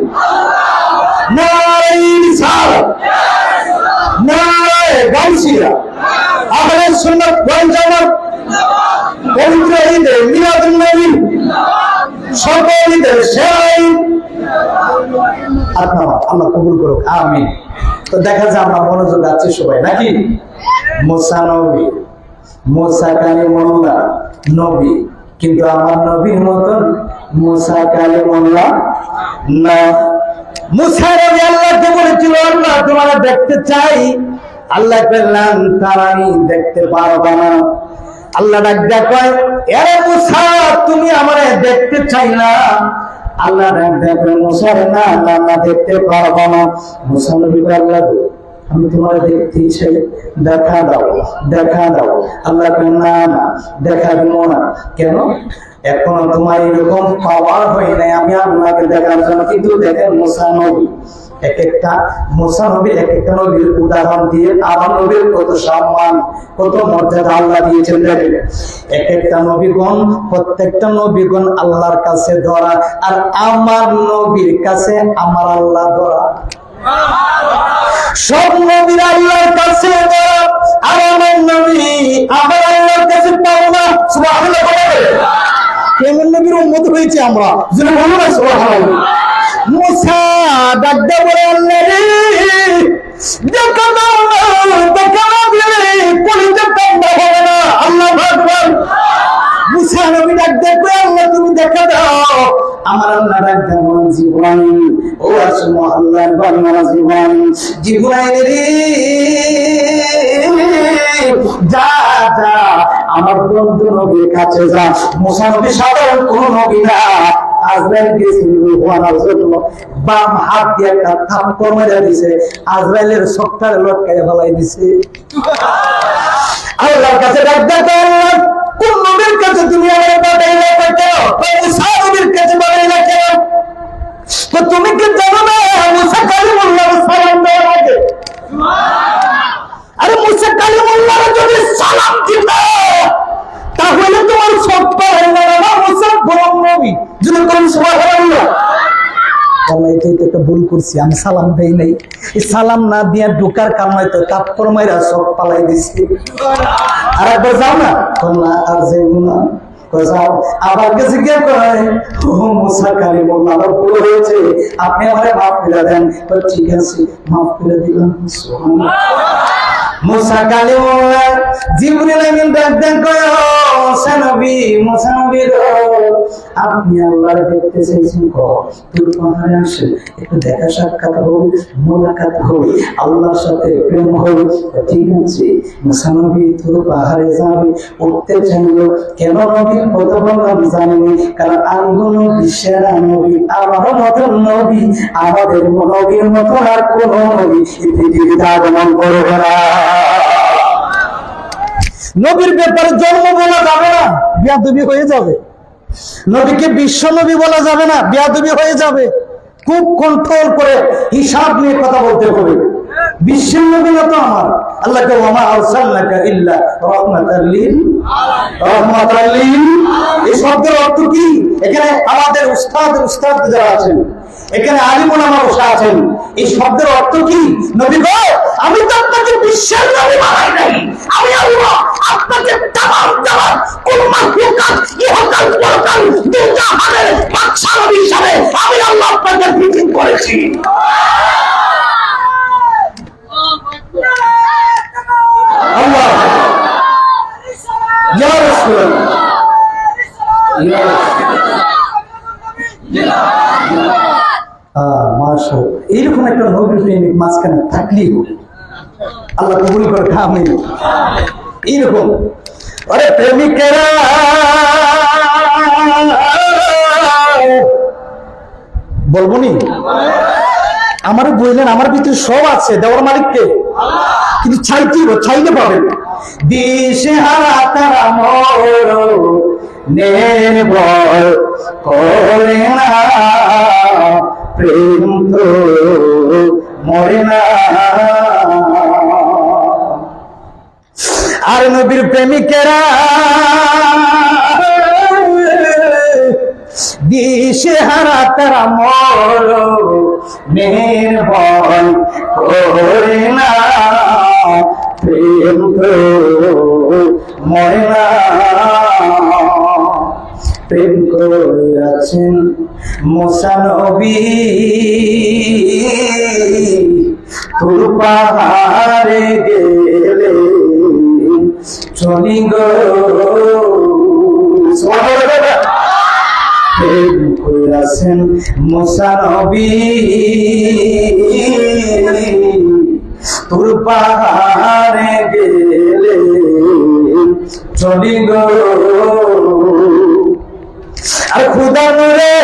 নারে রিসালাত, নারে গাউসিয়া, আহলে সুন্নাত ওয়াল জামাত, পবিত্র ঈদে মিলাদুন নবী, সকল ঈদের সেরা ঈদ আপনার আল্লাহ কবুল করুক, আমিন। তো দেখা যায় আমরা মনোযোগ আছি সবাই নাকি? মুসা নবী, মুসা কালিমুল্লাহ নবী, কিন্তু আমার নবীর মতন মুসা কালিমুল্লাহ না। মুসা নবী আল্লাহকে বলেছিল আল্লাহ তোমার দেখতে চাই। আল্লাহ বললেন তারানি দেখতে পারবা না। আল্লাহ ডাক দেয়া কয় এরে মুসা তুমি আমারে দেখতে চাইলা। আল্লাহ ডাক দেয়া কয় মুসা না না দেখতে পারবা না। মুসা নবী আল্লাহ আমি তোমার দেখতে চাই, দেখা দাও দেখা দাও। আল্লাহ না না দেখা দিব না। কেন? এখনো তোমার এরকম পাওয়ার হয় নাই আমি আল্লাহকে দেখার জন্য। কিন্তু দেখেন মুসা নবী এক একটা, মুসা নবী এক একটা নবীর উদাহরণ দিয়ে আমার নবীর কত সম্মান কত মর্যাদা আল্লাহ দিয়েছেন। দেখেন এক একটা নবীগণ, প্রত্যেকটা নবীগণ আল্লাহর কাছে ধরা, আর আমার নবীর কাছে আমার আল্লাহ ধরা। সব নবীর আল্লাহর কাছে ধরা, আর আমার নবী আমার আল্লাহর কাছে পাও না। সুবহানাল্লাহ বলে কেমন নবীর উম্মত হয়েছে আমরা, যেন বলুন না সুবহানাল্লাহ। মুসা ডাক দিয়ে বলে আল্লাহ রে দেখা দাও না, দেখা না দিলে কলিজা ঠান্ডা হবে না। আল্লাহু আকবার। মুসা নবী ডাক দিয়ে কয় আল্লাহ তুমি দেখা দাও। আমার আল্লাহ ডাক দিয়ে বলেন জিবরাইল, ও আসো আল্লাহর বান্দা জিবরাইল, জিবরাইল রে যা যা আমার বন্ধু নবীর কাছে যা। মুসা নবী সাধারণ কোন নবী না। আজরাইল গেছিল রুহানার জন্য, বাম হাত দিয়ে একটা থাপ্পড় মেরে দিছে, আজরাইলের সবটারে লটকাইয়া ফেলাই দিছে। আল্লাহর কাছে ডাক দেয় আল্লাহ কোন নবীর কাছে তুমি আমাকে পাঠাইলে কেন? মুসা নবীর কাছে পাঠাইলে কেন? তো তুমি কি জানো না মুসা কালিমুল্লাহ সালাম দেওয়ার আগে, আরে মুসা কালিমুল্লাহ যদি সালাম দিত তাহলে তোমার সত্য হয়ে যাবে না। মুসা বড় নবী যদি কোন সুবহানাল্লাহ। আল্লাহ এটা একটা ভুল করছি, আমি সালাম দেই নাই। এই সালাম না দিয়া ঢোকার কামাই তো কাপড় মাইরা সব পালাই দিছি। আর একবার যাও না না আর যাইব না, যাও আবার কাছে গিয়ে কয় ও মুসা কালিমুল্লাহ আমার ভুল হয়েছে, আপনি আমারে মাফ করে দেন। ঠিক আছে মাফ করে দিলাম। সুবহানাল্লাহ। মুসা কালিমুল্লাহ জিবরিল আমিন ডাক দেন কয় মুসা নবী, মুসা নবী আপনি আল্লাহর দেখতে চাইছেন, তোর পাহাড়ে আসে একটু দেখা সাক্ষাৎ হোক, মোলাকাত হোক, আল্লাহর সাথে প্রেম হোক। ঠিক আছে মুসা নবী তোর পাহাড়ে যাবে, উঠতে চাইল। কেন নবী কথা বললাম জানেনি? কারণ আমি নবী সেরা নবী, আমার মতন নবী, আমাদের নবীর মতন আর কোন নবী পৃথিবীতে আগমন করবে না। নবীর ব্যাপারে জন্ম বলা যাবে না, বেয়াদবি হয়ে যাবে। নবীকে বিশ্ব নবী বলা যাবে না, বেয়াদবি হয়ে যাবে। খুব কন্ট্রোল করে হিসাব নিয়ে কথা বলতে হবে। বিশ্বের নবী না তো আমার। আল্লাহকে ওয়ামা আরসালনাকা ইল্লা রাহমাতাল লিল আলামিন। এই শব্দের অর্থ কি? এখানে আমাদের উস্তাদ যারা আছেন, এখানে আলিম ওলামা বসে আছেন, এই শব্দের অর্থ কি? নবী গো, আমি তো আপনাকে বিশ্বের নবী বানাই নাই, আমি আল্লাহ আপনাকে তামাম কুল মাখলুকাত ইহকাল পরকাল দুই জাহানের বাদশা নবী হিসাবে আমি আল্লাহ আপনাকে প্রিজিং করেছি। আল্লাহ ইয়া রাসূলুল্লাহ, ইয়া মাশাআল্লাহ, এইরকম একটা নবীর প্রেমিক মাঝখানে থাকলেই আল্লাহ কবুল করে আমিন। এইরকম আরে প্রেমিকেরা বলবো নি, আমারও বললেন আমার ভিতরে সব আছে, দেওয়ার মালিককে, কিন্তু চাইতে পাবেন। দিশে হারা তারা নির্ভর করে না, প্রেম তো মরে না। আর নবীর প্রেমিকেরা দিশে হারা তারা নির্ভর করে না, প্রেম তো মরে না। প্রেম করেছেন মুসা নবী তুর পাহাড়ে গেলে চলি গো। প্রেম করেছেন মুসা নবী তুর পাহাড়ে গেলে চলি গো। আর খুদা নূরে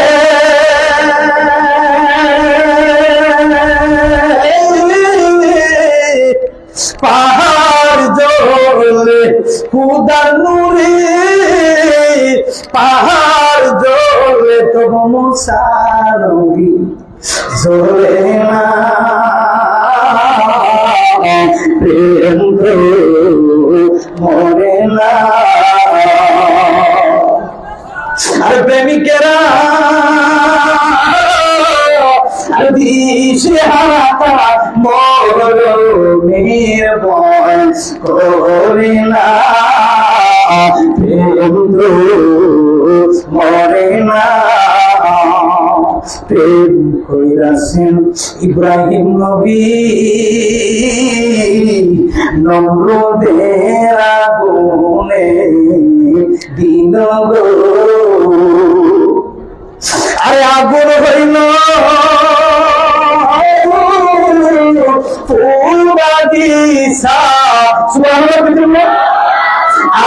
পাহাড় জ্বলে, খুদা নূরে পাহাড় জ্বলে, তবু মুসা নবী জ্বলে না। প্রেম তো মরে না। আর প্রেমিকেরা দিশে হারা তারা মরণের ভয় করে না, প্রেম তো মরে না। প্রেম কইরাছেন ইব্রাহিম নবী নমরুদের আগুনে দিন গো। আরে আগুন হইল ফুল বাগিচা,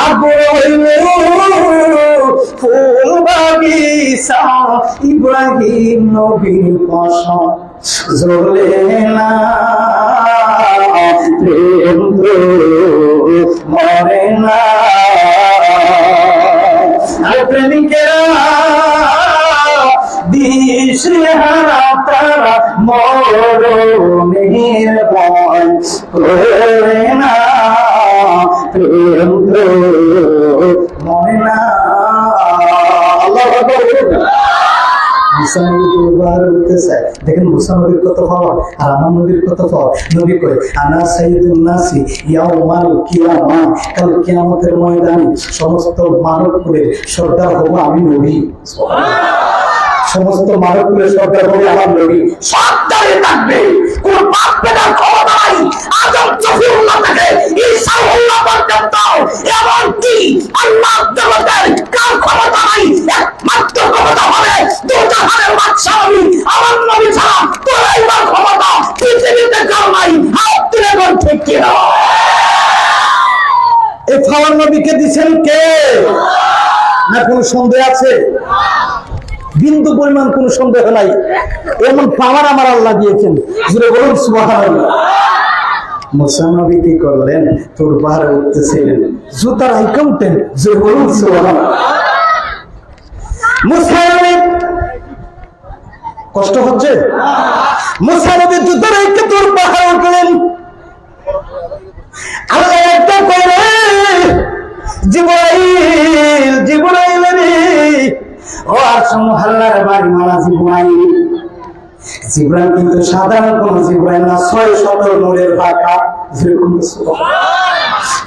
আগুন হইল ফুল বাগিচা, ইব্রাহিম নবীর পশম জ্বলে না। প্রেম তো মরে না। আর প্রেমিকেরা দিশে হারা তারা মরণের ভয় করে না, প্রেম তো মরে না। আল্লাহু আকবার। মুসা নবী দুবার উঠতেছে, দেখেন মুসা নবীর কত পাওয়ার আর আমার নবীর কত পাওয়ার। নবী কয় আনা সাইয়্যিদুন নাসি ইয়াউমাল কিয়ামা, কাল কিয়ামতের ময়দানে সমস্ত মানবকুলের সর্দার হব আমি নবী। সমস্ত মানবকুলের সর্দার হবে আমার নবী। সব দাঁড়িয়ে থাকবে, কোন বাপ বেটার ক্ষমতা নাই। আদম সফিউল্লাহ থেকে ঈসাউল্লাহ পর্যন্ত এমনকি আল্লাহ দেবতার কার ক্ষমতা নাই। একমাত্র ক্ষমতা হবে দুজাহানের বাদশা নবী আমার নবী ছাড়া তোরাই বা ক্ষমতা পৃথিবীতে কারো নাই। হাত তুলে বল ঠিক কিনা? এই খাওয়ার নবীকে দিচ্ছেন কে? না কোনো সন্দেহ আছে? বিন্দু পরিমাণ কোন সন্দেহ নাই। এমন পাওয়ার আমার আল্লাহ দিয়েছেন। জুড়ে বলুন সুবহানাল্লাহ। মুসা নবী কি করলেন? তোর পাহাড়ে উঠতেছিলেন, জুতার হাইকা উঠতেন। জুড়ে বলুন সুবহানাল্লাহ। মুসা নবী কষ্ট হচ্ছে, মুসা নবী জুতার হাইকা তোর পাহাড়ে উঠলেন। জিবরাইল রে, ও আরশ মহল্লার বাড়ি মালা জিবরাইল। জিবরাইল কিন্তু সাধারণ কোন জিবরাইল না, 600 নূরের পাকা।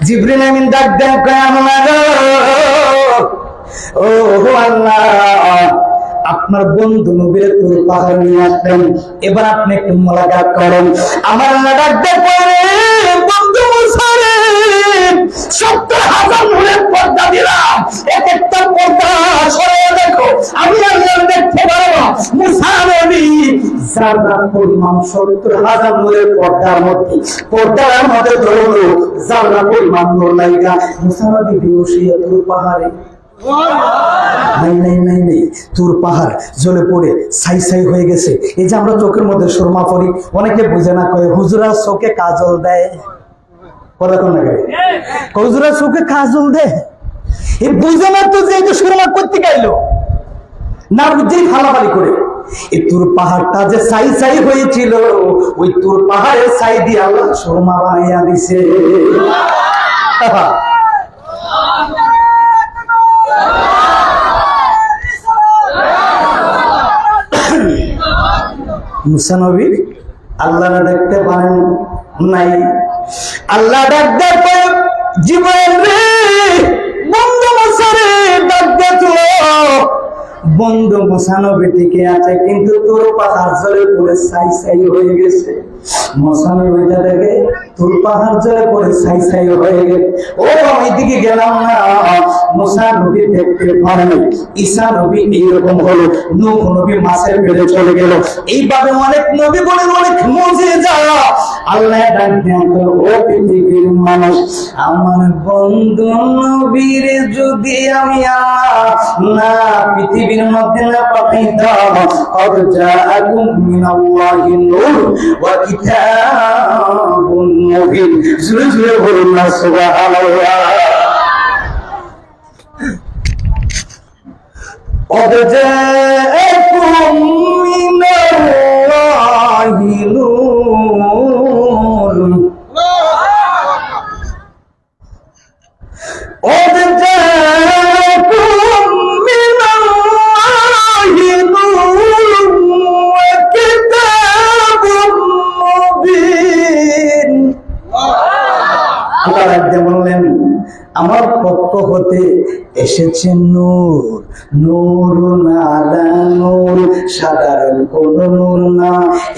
জিবরিল আমিন ডাক দেন, কয় আল্লাহ ও আল্লাহ, আপনার বন্ধু নবীর তুর পাহাড় নিয়ে আসবেন, এবার আপনি একটু মোলাকাত করেন। আমার আল্লাহ ডাক দেন, বন্ধু মুসা রে, 70,000 নূরের পর্দা দিলাম, এক একটা পর্দা সরিয়ে দেখো, আমি আল্লাহ দেখতে পারবো। মুসা নবী যারা পরিমাণ 70,000 নূরের পর্দার মধ্যে ধরলো, যারা পরিমাণ নূর লাইগা মুসা নবী বেহুশিয়া তুর পাহাড়ে। নাই, তুর পাহাড় জ্বলে পড়ে ছাই ছাই হয়ে গেছে। এই যে আমরা চোখের মধ্যে সুরমা পড়ি, অনেকে বুঝে না, কয়ে হুজুরা চোখে কাজল দেয়, হুজুরা চোখে কাজল দেয়, এই বুঝে না তো যে এই যে সুরমা করতে গাইলো না, বুঝেই ফালাফালি করে। এই তুর পাহাড়টা যে ছাই ছাই হয়েছিল, ওই তুর পাহাড়ের ছাই দিয়ে আল্লাহ সুরমা বানাইয়া দিছে। মুসা নবী আল্লাহ দেখতে পারেন নাই, আল্লাহ ডাকতে জীবন রে, বন্ধু মুসা রে, ডাকতে বন্ধু মুসা নবী টিকে আছে, কিন্তু তোর পাহাড় জলে পড়ে ছাই ছাই হয়ে গেছে। মুসা নবী দেখে তোর পাহাড় জলে পড়ে ছাই ছাই হয়ে গেছে, ও আমি দিকে গেলাম না। মুসা নবী দেখতে পারেন, ঈসা নবী এইরকম হলো, নূহ নবী মাছের পেটে চলে গেল। এইভাবে অনেক নবী বলে অনেক মুজিজা আল্লাহ ডাক দেন, ও পৃথিবীর মানুষ, আমার বন্ধু নবীর যদি আমি না পৃথিবীর মধ্যে না পাঠাইতাম, কদ জাআকুম মিনাল্লাহি নূর ওয়া কিতাবুন মুবিন। জোরে জোরে বলুন না সুবহানাল্লাহ। قد جاءكم من الله نور قد جاءكم من الله نور وكتاب مبين। আল্লাহ রাব্বুল বললেন, আমার পক্ষ হতে এসেছে নূর, নূরুন আলা নূর, সাধারণ কোন নূর না,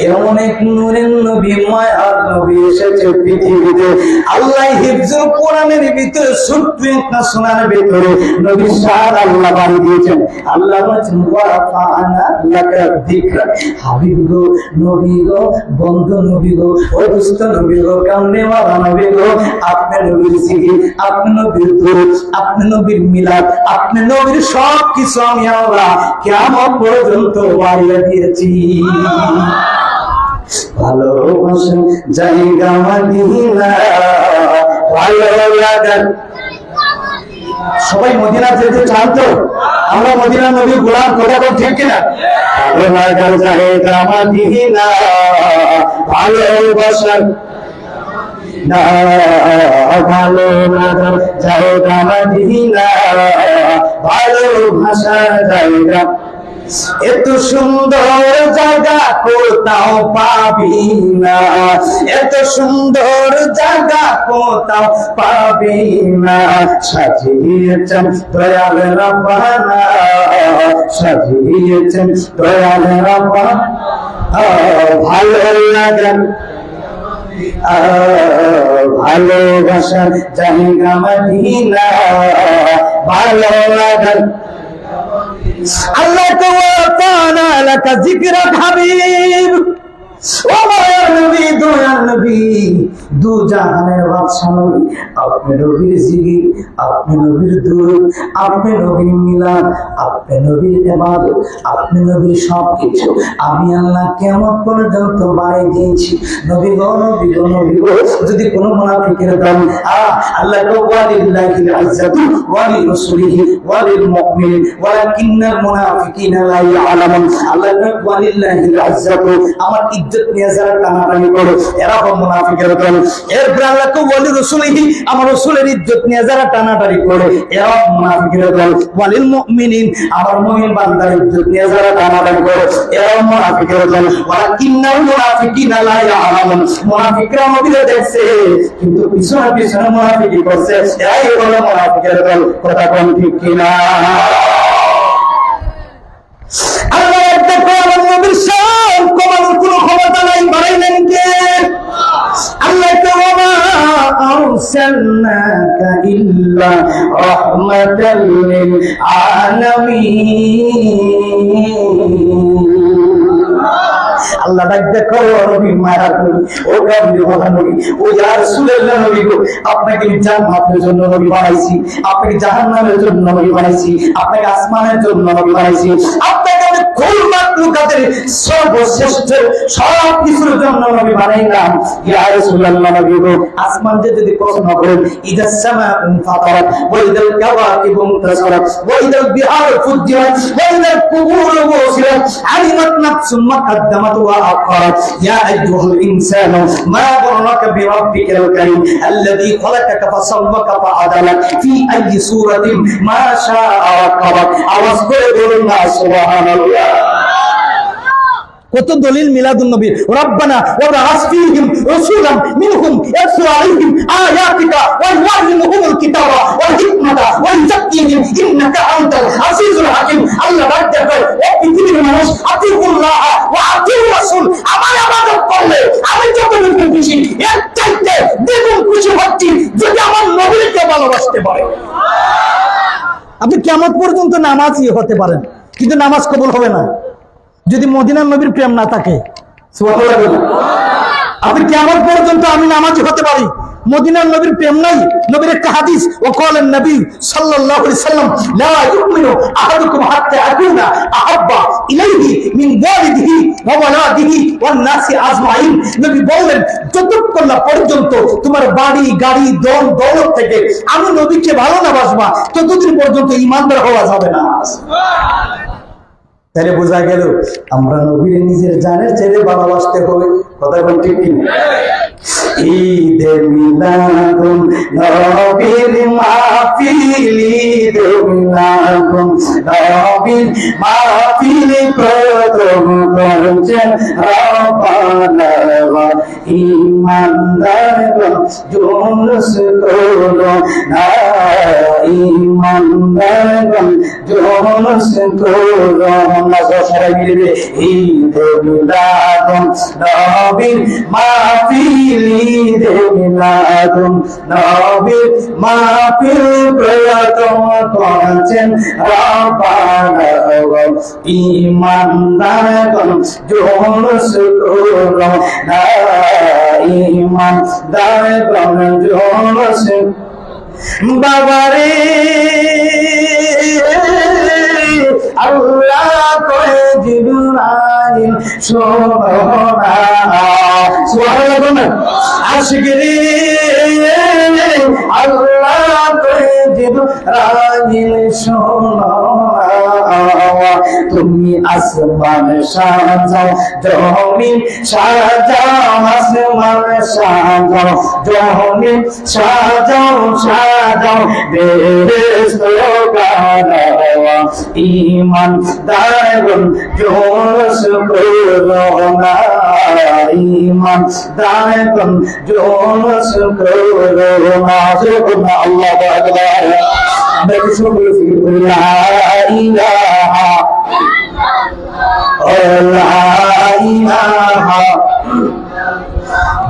এমন এক নূরের নবী, মায়ার নবী এসেছে পৃথিবীতে। আল্লাহ হিফজুল কোরআনের ভিতরে ছোট্ট একটা সোনার ভিতরে নবী সার আল্লাহ বাড়ি দিয়েছেন। আল্লাহ বলেছেন, ওয়া রাফা'না লাকা যিকরা, হাবিব গো, নবী গো, বন্ধু নবী গো, ও দুস্থ নবী গো, কামনে ওয়ালা নবী গো, আপনি নবীর জিকির, আপনি নবীর দুরূদ, আপনি নবীর মিলাদ, আপনি নবীর সব কিছু আমি আল্লাহ কিয়ামত পর্যন্ত বাড়িয়ে দিয়েছি। ভালোবাসা জায়গা মদিনা, ভালো লাগার। সবাই মদিনা যেতে চান তো? আমরা মদিনা নবী গোলাম, কথা বল ঠিক কিনা? ভালো লাগার জায়গা মদিনা, ভালোবাসার ভালো লাগার জায়গা মদিনা, ভালোবাসার জায়গা। এত সুন্দর জায়গা কোথাও পাবি না, এত সুন্দর জায়গা কোথাও পাবি না, সাজিয়েছেন দয়াল রব্বানা, সাজিয়েছেন দয়াল রব্বানা। ভালো লাগার ভালোবাসার জায়গা মদিনা, ভালো লাগার। আল্লাহ তো ওয়াতানা লাকা যিকরাক হাবিব, ও মায়ার নবী, দয়ার নবী, দু জাহানের বাদশা নবী, আপনি নবীর জিকির, আপনি নবীর দুরূদ, আপনি নবীর মিলাদ, আপনি নবীর ইবাদত, আপনি নবীর সবকিছু আমি আল্লাহ কিয়ামত পর্যন্ত বাড়িয়ে দিয়েছি। নবী গো, নবী গো, নবী গো, যদি কোনো মুনাফিকের দল আল্লাহ তো ওয়ালিল্লাহিল ইজ্জাতু ওয়া লিরাসূলিহি ওয়া লিল মুমিনিন ওয়ালাকিন্নাল মুনাফিকিনা লা ইয়ালামুন। আল্লাহ তো ওয়ালিল্লাহিল ইজ্জাতু, আমার ইজ্জত নিয়ে যারা টানাটানি করে এরা মুনাফিকের গণ, এরপরে আল্লাহকে ওয়ালি রাসূলিহি আমার রাসূলের ইজ্জত নিয়ে যারা টানাটানি করে এরা মুনাফিকের গণ, ওয়ালিল মুমিনিন আমার মুমিন বান্দার ইজ্জত নিয়ে যারা টানাটানি করে এরা মুনাফিকের গণ। ওয়ালাকিন্নাল মুনাফিকিনা লা ইয়ালামুন, মুনাফিকরা নবীকে দেখছে কিন্তু পিছনে পিছনে মুনাফিকি করছে, এরাই হলো মুনাফিকের গণ। কথা কোন ঠিক কিনা? আল্লাহ দেখো আমার নবীর শান কমানোর কোনো ক্ষমতা নাই, বাড়াইলেন কে? আল্লাহ তো ওমা আরসালনাকা ইল্লা রাহমাতাল লিল আলামিন। আল্লাহ ডাক দেখো নবী মায়ার নবী, ও কামলি ওয়া নবী, ও ইয়া রাসূলুল্লাহ নবী গো, আপনাকে জান্নাতের জন্য নবী বানাইছি, আপনাকে জাহান্নামের জন্য নবী বানাইছি, আপনাকে আসমানের জন্য নবী বানাইছি, আপনাকে আমি কুল মাখলুকাতের সর্বশ্রেষ্ঠ সব কিছুর জন্য নবী বানাইলাম। ইয়া রাসূলুল্লাহ নবী গো, আসমান যে যদি প্রশ্ন করেন ইদাস সামাউন ফাতারাত ওয়া ইদাল কাওয়াকিবু ইনতাসারাত ওয়া ইদাল বিহার ফুজ্জিরাত ওয়া ইদাল কুবুর বুসিরাত আলিমাত নাফসুম মা قدمت وأخرت يا أيها الإنسان ما غرك بربك الكريم الذي خلقك فسوك فعدلك في أي صورة ما شاء ركبك أواذكر الله سبحان الله। কত দলিল মিলাদুন নবী, রব্বানা ওয়া বা'আস ফীহিম রাসূলাম মিনহুম ইয়াতলু আলাইহিম আয়াতিকা ওয়া ইউআল্লিমুহুমুল কিতাবা ওয়াল হিকমাতা ওয়া ইউযাক্কিহিম ইন্নাকা আনতাল আজিজুল হাকীম। আল্লাহ ডাক দেয় ও পৃথিবীর মানুষ, আতিউল্লাহ ওয়া আতিউর রাসূল, আমার ইবাদত করলে আমি যতটুকু খুশি এর চাইতে দ্বিগুণ খুশি হচ্ছি যদি আমার নবীকে ভালোবাসতে পারে। আপনি কিয়ামত পর্যন্ত নামাজি হতে পারেন কিন্তু নামাজ কবুল হবে না যদি মদিনার নবীর প্রেম না থাকে। আপনি কিয়ামত পর্যন্ত আমি নামাজি হতে পারি, মদিনার নবীর প্রেম নাই। নবীর একটা হাদিস, ওয়াকালেন নবী সাল্লাল্লাহু আলাইহি সাল্লাম লা ইউমিনু আহাদুকুম হাত্তা আকুনা আহাব্বা ইলাইহি মিন ওয়ালিদিহি ওয়া ওয়ালাদিহি ওয়ান নাসি আজমাইন। নবী বললেন যতক্ষণ না পর্যন্ত তোমার বাড়ি গাড়ি ধন দৌলত থেকে আমি নবীকে ভালো না বাসবা ততদিন পর্যন্ত ঈমানদার হওয়া যাবে না। তাহলে বোঝা গেল আমরা নবীর নিজের জানের ছেলে ভালোবাসতে হবে। কথা কোন ঠিক কিনা? ঈদে মিলাদুন নবীর মাহফিল, ঈদে মিলাদুন নবীর মাহফিল প্রথম করেছেন রব্বানা ঈমানদারগণ জুলুস করো না, ঈমানদারগণ জুলুস করো না। সবাই মিলে ঈদে মিলাদুন নবীর মাহফিল, ঈদে মিলাদুন নবীর মাহফিল প্রথম করেছেন রব্বানা ঈমানদারগণ জুলুস করো না, ঈমানদারগণ জুলুস। বাবারে আল্লাহ কয়ে জিবরাইল শোনা, সুবহানাল্লাহ আশিকরে আল্লাহ কয়ে জিবরাইল শোনা, তুমি আসমান সাজাও জমিন সাজাও, আসমান সাজাও জমিন সাজাও সাজাও বেহেশত গানাওয়া, ঈমানদারগণ জুলুস করো না, ঈমানদারগণ জুলুস করো না। আল্লাহু আকবার। আমরা কিছু বলে ফিকির করি লা ইলাহা লা ইলাহা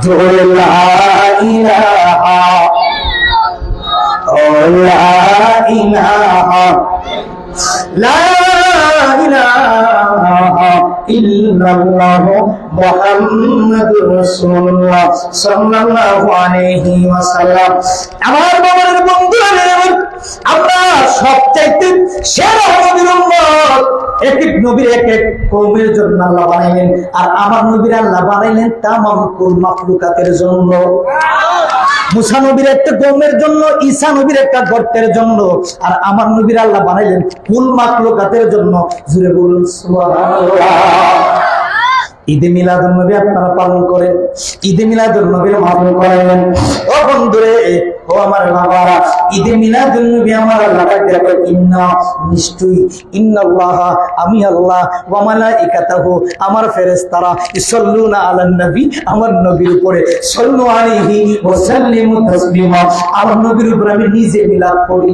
জোরে লা ইলাহা লা ইলাহা লা ইলাহা ইল্লাল্লাহ মুহাম্মাদুর রাসূলুল্লাহ সাল্লাল্লাহু আলাইহি ওয়াসাল্লাম। আমার বাবার বন্ধুরা, আমরা সবচাইতে সেরা নবীর উম্মত। এক এক নবীর এক এক কওমের জন্য আল্লাহ বানাইলেন, আর আমার নবীর আল্লাহ বানাইলেন তামাম কুল মাখলুকাতের জন্য। মুসা নবীর একটা কওমের জন্য, ঈসা নবীর একটা গর্তের জন্য, আর আমার নবীর আল্লাহ বানাইলেন কুল মাখলুকাতের জন্য। জোরে বলুন সুবহানাল্লাহ। ঈদে মিলাদুন নবী আপনারা পালন করেন, ঈদে মিলাদুন নবীর পালন করেন। ও বন্ধুরে, ও আমার বাবারা, ঈদে মিলাদুন নবী আমার আল্লাহ দেখো, ইন্না নিশ্চয়ই, ইন্নাল্লাহ আমি আল্লাহ, ওয়া মালাইকাতাহু আমার ফেরেশতারা, ইসাল্লুনা আলান নবী আমার নবীর উপরে, সাল্লু আলাইহি ওয়া সাল্লিমু তাসলিমা আমার নবীর উপরে আমি নিজে মিলাদ পড়ি।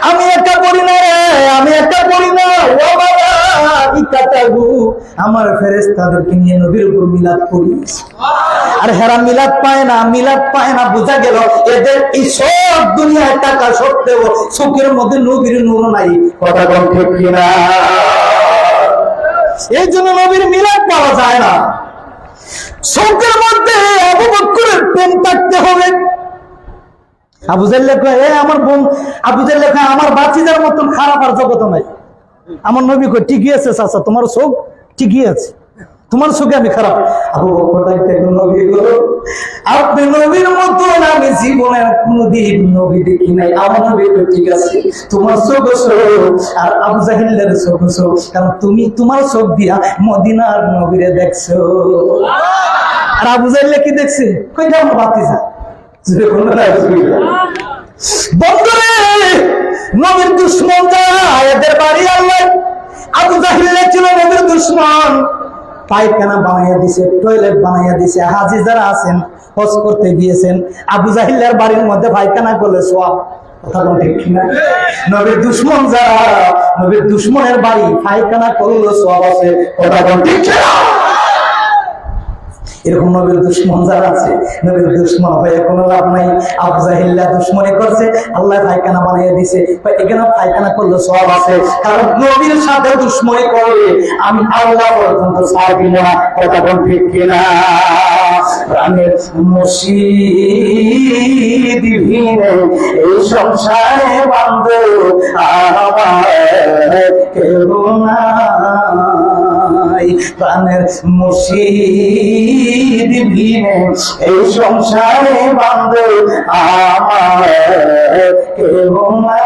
আমি একটা পড়ি না রে, আমি একটা পড়ি না, ও বাবা আমার ফেরেশতাদেরকে নিয়ে নবীর উপর মিলাদ পড়ি। আর হেরা মিলাদ পায় না, মিলাদ পায় না, বোঝা গেল এদের এই সব দুনিয়ায় টাকা সত্ত্বেও চোখের মধ্যে নবীর নূর নাই। কথা বল ঠিক কিনা? এই জন্য নবীর মিলাদ পাওয়া যায় না। চোখের মধ্যে আবু বকরের প্রেম থাকতে হবে। আবু জাহেল লেখা, আমার বোন আবু জাহেল লেখা, আমার বাচ্চাদের মতন খারাপ আর জগত নাই। আমার নবী কই, ঠিকই আছে চাচা, তোমার চোখ ঠিকই আছে, তোমার চোখে আমি খারাপ। আবু বকর ডাকতে, নবী গো, আপনি নবীর মতন আমি জীবনে কোনদিন নবী দেখি নাই। আমার নবী তো ঠিক আছে, তোমার চোখ চোখ আর আবু জাহেলের চোখ চোখ, কারণ তুমি তোমার চোখ দিয়া মদিনার নবীরে দেখছো। আর আবু জাহেল কি দেখছে? কই যে আমার বাতিজা। বন্ধুরে, নবীর দুশ্মন যারা, এদের বাড়ি আল্লাহ। আবু জাহেল ছিল নবীর দুশ্মন, পায়খানা বানাইয়া দিছে, টয়লেট বানাইয়া দিছে। হাজি যারা আছেন, হজ করতে গিয়েছেন, আবু জাহেলের বাড়ির মধ্যে পায়খানা করলে সওয়াব। কথা বল ঠিক কিনা? নবীর দুশ্মন যারা, নবীর দুশ্মনের বাড়ি পায়খানা করলে সওয়াব আছে। কথা বল ঠিক কিনা? এরকম নবীর দুশ্মন যারা আছে, নবীর দুশ্মন হয়ে কোনো লাভ নাই। আবু জাহেল্লা দুশ্মনী করছে, আল্লাহ পায়খানা বানিয়ে দিছে, এখানে পায়খানা করলে সওয়াব আছে, কারণ নবীর সাথে দুশ্মনী করলে আমি আল্লাহ পর্যন্ত ছাড়বি না। কথা বল ঠিক কিনা? প্রাণের মুর্শিদ বিনে এই সংসারে বান্ধব আমার কেউ নাই। প্রাণের মুর্শিদ বিনে এই সংসারে বান্ধব আমার কেউ নাই।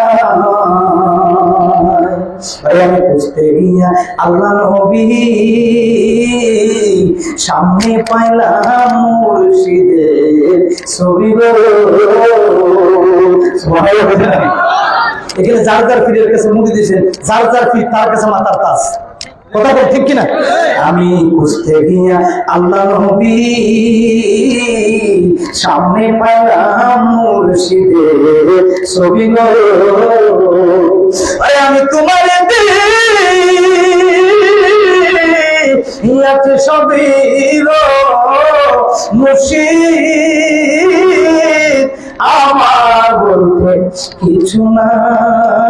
আমি বুঝতে গিয়া আল্লাহ নবী সামনে পাইলাম মুর্শিদের ছবি গো। এখানে যার যার পীরের কাছে মুড়ি দিয়েছেন, যার যার পীর তার কাছে মাথার তাজ। কথা বল ঠিক কিনা? আমি খুঁজতে গিয়া আল্লাহ নবী সামনে পাইলাম মুর্শিদের ছবি গো। আমি তোমার সবই মুর্শিদ, আমার বলতে কিছু নাই,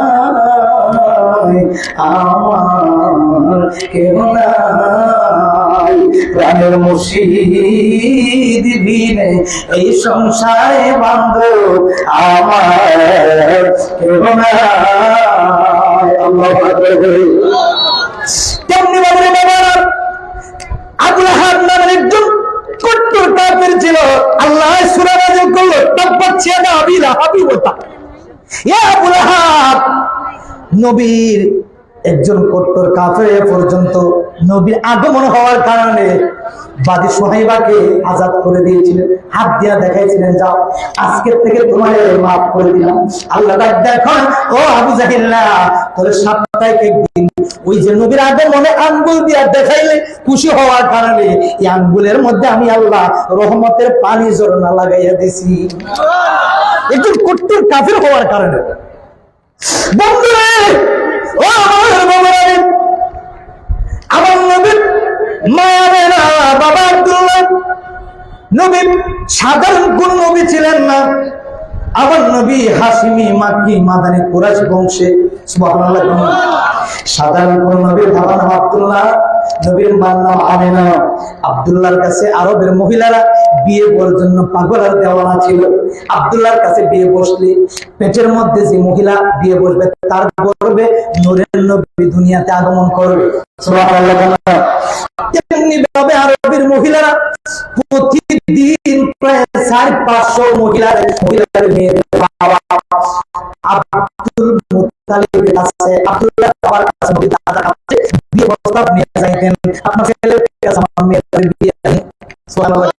আমার কেউ নাই। প্রাণের মুর্শিদ বিনে এই সংসারে বান্ধব আমার কেউ নাই। আল্লাহু আকবার। তেমনি বাবুরে বাবারা, আবু লাহাব নামের একজন কট্টর কাফের ছিল। আল্লাহ সূরা নাযিল করলো, তাব্বাত ইয়াদা আবি লাহাবি ওয়া তাব। ইয়া আবু লাহাব নবীর একজন কট্টর কাফের পর্যন্ত নবীর আগমন হওয়ার কারণে বাদী সোহাইবাকে আজাদ করে দিয়েছিলেন, হাত দিয়া দেখাইছিলেন, যাও আজকের থেকে তোমার মাফ করে দিলাম। আল্লাহ দেখো, ও আবু জাহিল্লা, তোর সাপ্তাহিক একদিন ওই যে নবীর আগমনে আঙ্গুল দিয়া দেখাইলে খুশি হওয়ার কারণে এই আঙ্গুলের মধ্যে আমি আল্লাহ রহমতের পানি ঝরনা লাগাইয়া দিছি, একজন কট্টর কাফের হওয়ার কারণে। বন্ধুরা, ও আমার বাবারা, আমার নবীর মায়েরা বাবা আব্দুল্লাহ নবী সাধারণ কোন নবী ছিলেন না। আমার নবী হাশিমি মাক্কি মাদানী কুরাইশ বংশে। সুবহানাল্লাহ। সাধারণ কোন নবীর বাবা নাম আব্দুল্লাহ, নবীর মার নাম আমিনা। আব্দুল্লাহর কাছে আরবের মহিলারা বিয়ে করার জন্য পাগল আর দেওয়ানা ছিল। আব্দুল্লাহর কাছে বিয়ে বসলে পেটের মধ্যে যে মহিলা বিয়ে বসবে তার গর্ভে নূরের নবী দুনিয়াতে আগমন করবে। সুবহানাল্লাহ। তেমনি ভাবে আরবের মহিলারা প্রতিদিন প্রায় 400-500 মহিলার মেয়ের বাবা আব্দুল মুত্তালিবের কাছে, আব্দুল্লাহর বাবার কাছে, নবীর দাদার কাছে বিয়ে প্রস্তাব নিয়ে যাইতেন, আপনার ছেলের কাছে আমার মেয়ের বিয়ে দেন। সুবহানাল্লাহ।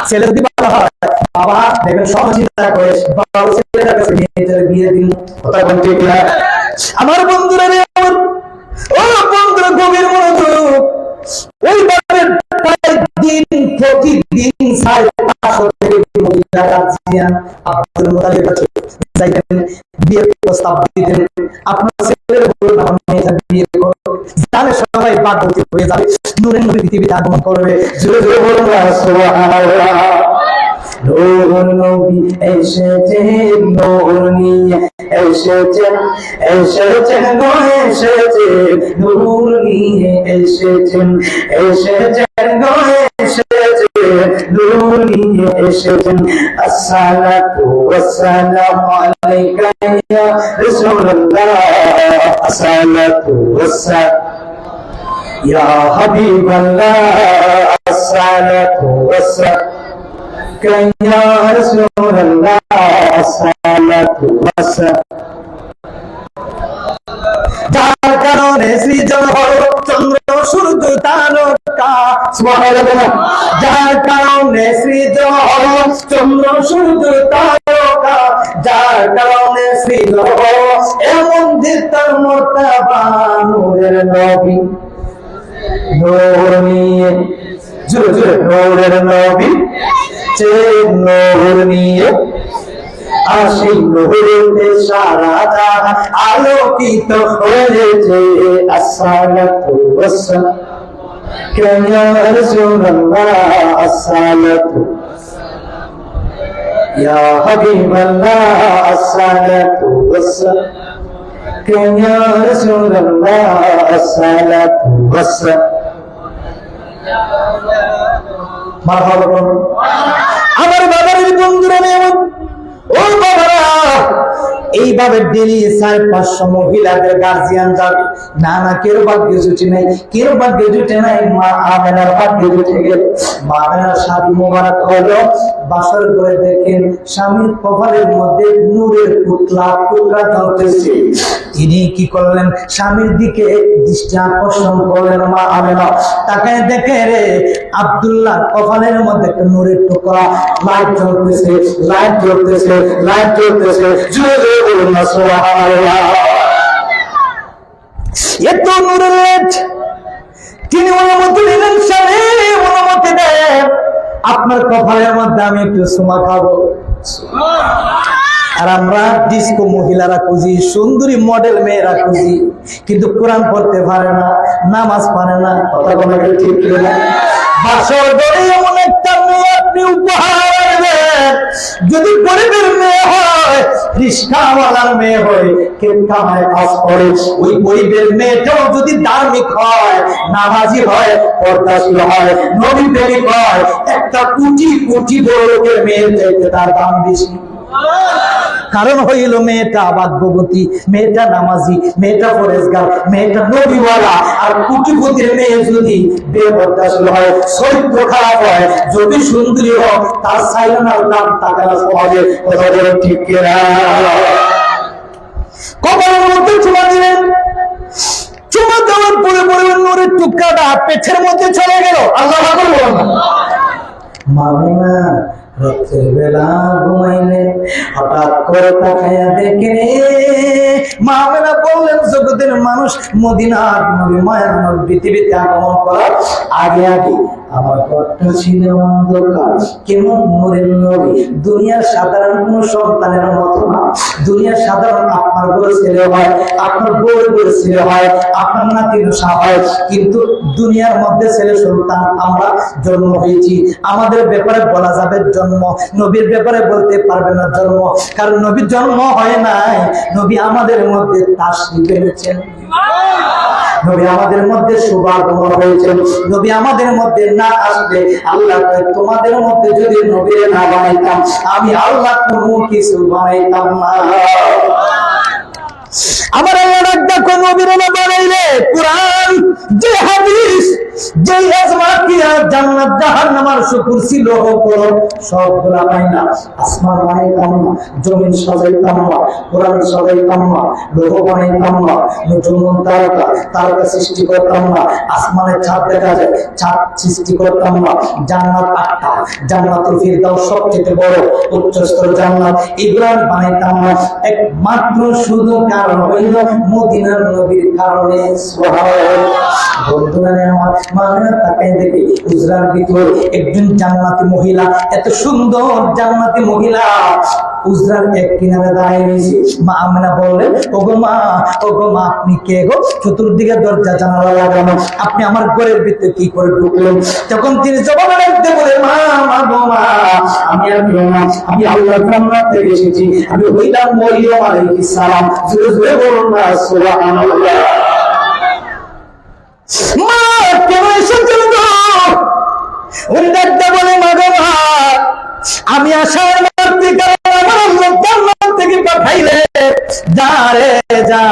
ছেলে যদি ভালো হয়, বাবা দেখবেন সব চিন্তা করে বাবা ছেলের কাছে মেয়ের বিয়ে দিন। কথা বলেন ঠিক না? আমার বন্ধুরা রে, আমার ও বন্ধুরা, গভীর মনোযোগ। ওই বাবার দিন প্রতিদিন 550 থেকে মহিলা গার্জিয়ান আব্দুল মুতালিবের কাছে যাইতেন, বিয়ের প্রস্তাব দিতেন। আপনার ছেলের বলুন আমার মেয়েটা বিয়ে করো, জানে সবাই বাধ্যবতী হয়ে যাবে, নূরের নবী পৃথিবীতে আগমন করবে। জোরে জোরে বলুন সুবহানাল্লাহ। নূর নবী এসেছেন, নূর নিয়ে এসেছেন, এসেছেন গো এসেছেন, নূর নিয়ে এসেছেন, এসেছেন গো এসেছেন, নূর নিয়ে এসেছেন। আসসালাতু ওয়াসসালামু আলাইকা ইয়া রাসূলুল্লাহ, আসসালাতু ওয়াসসালামু ইয়া হাবিবাল্লাহ, আসসালাতু ওয়াসসালামু يا رسول الله، الصلاة والسلام। যার কারণে সৃজন হলো চন্দ্র সূর্য তারকা, সুবহানাল্লাহ। যার কারণে সৃজন হলো চন্দ্র সূর্য তারকা, যার কারণে সৃজন হলো এমন দিতার মর্তবা নূরের নবী, নূর নিয়ে জোরে জোরে নূরের নবী, নূর নিয়ে আসি, নূরেতে সারা জাহান আলোকিত হয়েছে। আসসালাতু ওয়াসসালামু ইয়া রাসূলুল্লাহ, আসসালাতু ইয়া হাবিবাল্লাহ, আসসালাতু ওয়াসসালামু ইয়া রাসূলুল্লাহ, আসসালাতু ওয়াসসালামু। আমার বাবার বন্ধুরা, ও বাবারা, এইভাবে ডেলি 400-500 মহিলাদের গার্জিয়ান যাবে। না না, কেউ ভাগ্য জুটে নাই, কেউ ভাগ্য জুটে নাই। মা আমেনার ভাগ্য জুটে গেল। মা আমেনার শাদী মোবারক হলো। বাসর করে দেখেন স্বামীর কপালের মধ্যে নূরের টুকরা টুকরা জ্বলতেছে। তিনি কি করলেন? স্বামীর দিকে দৃষ্টি আকর্ষণ করলেন। মা আমেনা তাকায় দেখে রে আব্দুল্লাহ কপালের মধ্যে একটা নূরের টুকরা, লাইট জ্বলতেছে, লাইট জ্বলতেছে, লাইট জ্বলতেছে। জোরে জোরে বলুন না সুবহানাল্লাহ। এত নূরের লাইট। তিনি অনুমতি দিলেন, স্বামী অনুমতি দেন, আপনার কপালের মধ্যে আমি একটু সুমা খাবো। আর আমরা ডিস্কো মহিলারা খুঁজি, সুন্দরী মডেল মেয়েরা খুঁজি, কিন্তু কোরআন পড়তে পারে না, নামাজ পারে না। কথা কোনো ঠিক না? বাসর করে এমন একটা মেয়ে আপনি উপহার দেন, যদি গরিবের মেয়ে হয়, রিস্কাওয়ালার মেয়ে হয়, কেউ কামায় কাজ করে, ওই গরিবের মেয়েটাও যদি ধার্মিক হয়, নামাজি হয়, পর্দাশীল হয়, নবী প্রেমিক হয়, একটা কোটি কোটি বড় লোকের মেয়ের চাইতে তার দাম বেশি। কারণ হইল মেয়েটা ভাগ্যবতী, মেয়েটা নামাজি, মেয়েটা পরেজগার, মেয়েটা নবীওয়ালা। আর কোটিপতির মেয়ে যদি বেপর্দাশীল হয়, চরিত্র খারাপ হয়, যদি সুন্দরী হোক, তার সাইলেনার দাম টাকা সহজে। কথা বলেন ঠিক কিনা? কপালের মধ্যে চুমা দিলেন, চুমা দেওয়ার পরে পরে নূরের টুকরাটা পেটের মধ্যে চলে গেল। আল্লাহ আকবার বলুন না। মামিমা রাতের বেলা ঘুমাইলে হঠাৎ করে তাকায়া দেখে, মা আমেনা বললেন, জগতের মানুষ মদিনার নবী মায়ের নবী পৃথিবীতে আগমন করার আগে আগে আমার ঘরটা ছিল অন্ধকার। কেমন নূরের নবী, দুনিয়ার সাধারণ কোন সন্তানের মতো না। দুনিয়ার সাধারণ আপনার বড় ছেলে হয়, আপনার বড় বড় ছেলে হয়, আপনার নাতি নসা হয়, কিন্তু দুনিয়ার মধ্যে ছেলে সন্তান আমরা জন্ম হয়েছি। আমাদের ব্যাপারে বলা যাবে জন্ম, নবীর ব্যাপারে বলতে পারবে না জন্ম, কারণ নবীর জন্ম হয় নাই, নবী আমাদের মধ্যে তাশরীফ এনেছেন। নবী আমাদের মধ্যে শুভাগমন হয়েছেন। নবী আমাদের মধ্যে না আসলে আল্লাহ তোমাদের মধ্যে যদি নবী না বানাইতাম, আমি আল্লাহ কোনো কিছু বানাইতাম না। আমার আল্লাহ ডাক নবীর না বানাইলে কোরআন যে হাদিস যে আজমাতিয়া জান্নাত জাহান্নামের শুকুর ছিল সবগুলা পাইনা। আসমান বানাইতাম না, জমিন সাজাইতাম না, কোরআন সাজাইতাম না, লোহ বানাইতাম না, নতুন তারকা তারকা সৃষ্টি করতাম না, আসমানের ছাদ দেখা যায় ছাদ সৃষ্টি করতাম না, জান্নাত 8টা, জান্নাতুল ফিরদাউস সবচেয়ে বড় উচ্চস্তর জান্নাত, ইব্রাহিম বানাইতাম না, একমাত্র শুধু কারণ হইল মদিনার নবীর কারণে। সুবহানাল্লাহ। বন্ধুরা আমার মানে তাকাই দেখি হুজরার ভিতর একজন জান্নাতি মহিলা, এত সুন্দর জান্নাতি মহিলা হুজরার এক কিনারে দাঁড়িয়ে রয়েছে। মা আমেনা বললেন, ওগো মা আপনি কে গো? চতুর্দিকে দরজা জানালা লাগানো, আপনি আমার ঘরের ভিতরে কি করে ঢুকলেন? তখন তিনি জবাব রাখতে বলে, মা গো মা, আমি আর কেউ না, আমি আল্লাহর জান্নাত থেকে এসেছি, আমি হইলাম মরিয়ম আলাইহিস সালাম। জোরে জোরে বলুন না সুবহানাল্লাহ। মা কেন এসেছেন গো? উনি ডাকতে বলে, মা গো মা, আমি আশার মাত্রী, কারণ আমার আল্লাহ জান্নাত থেকে পাঠাইলে যা রে যা,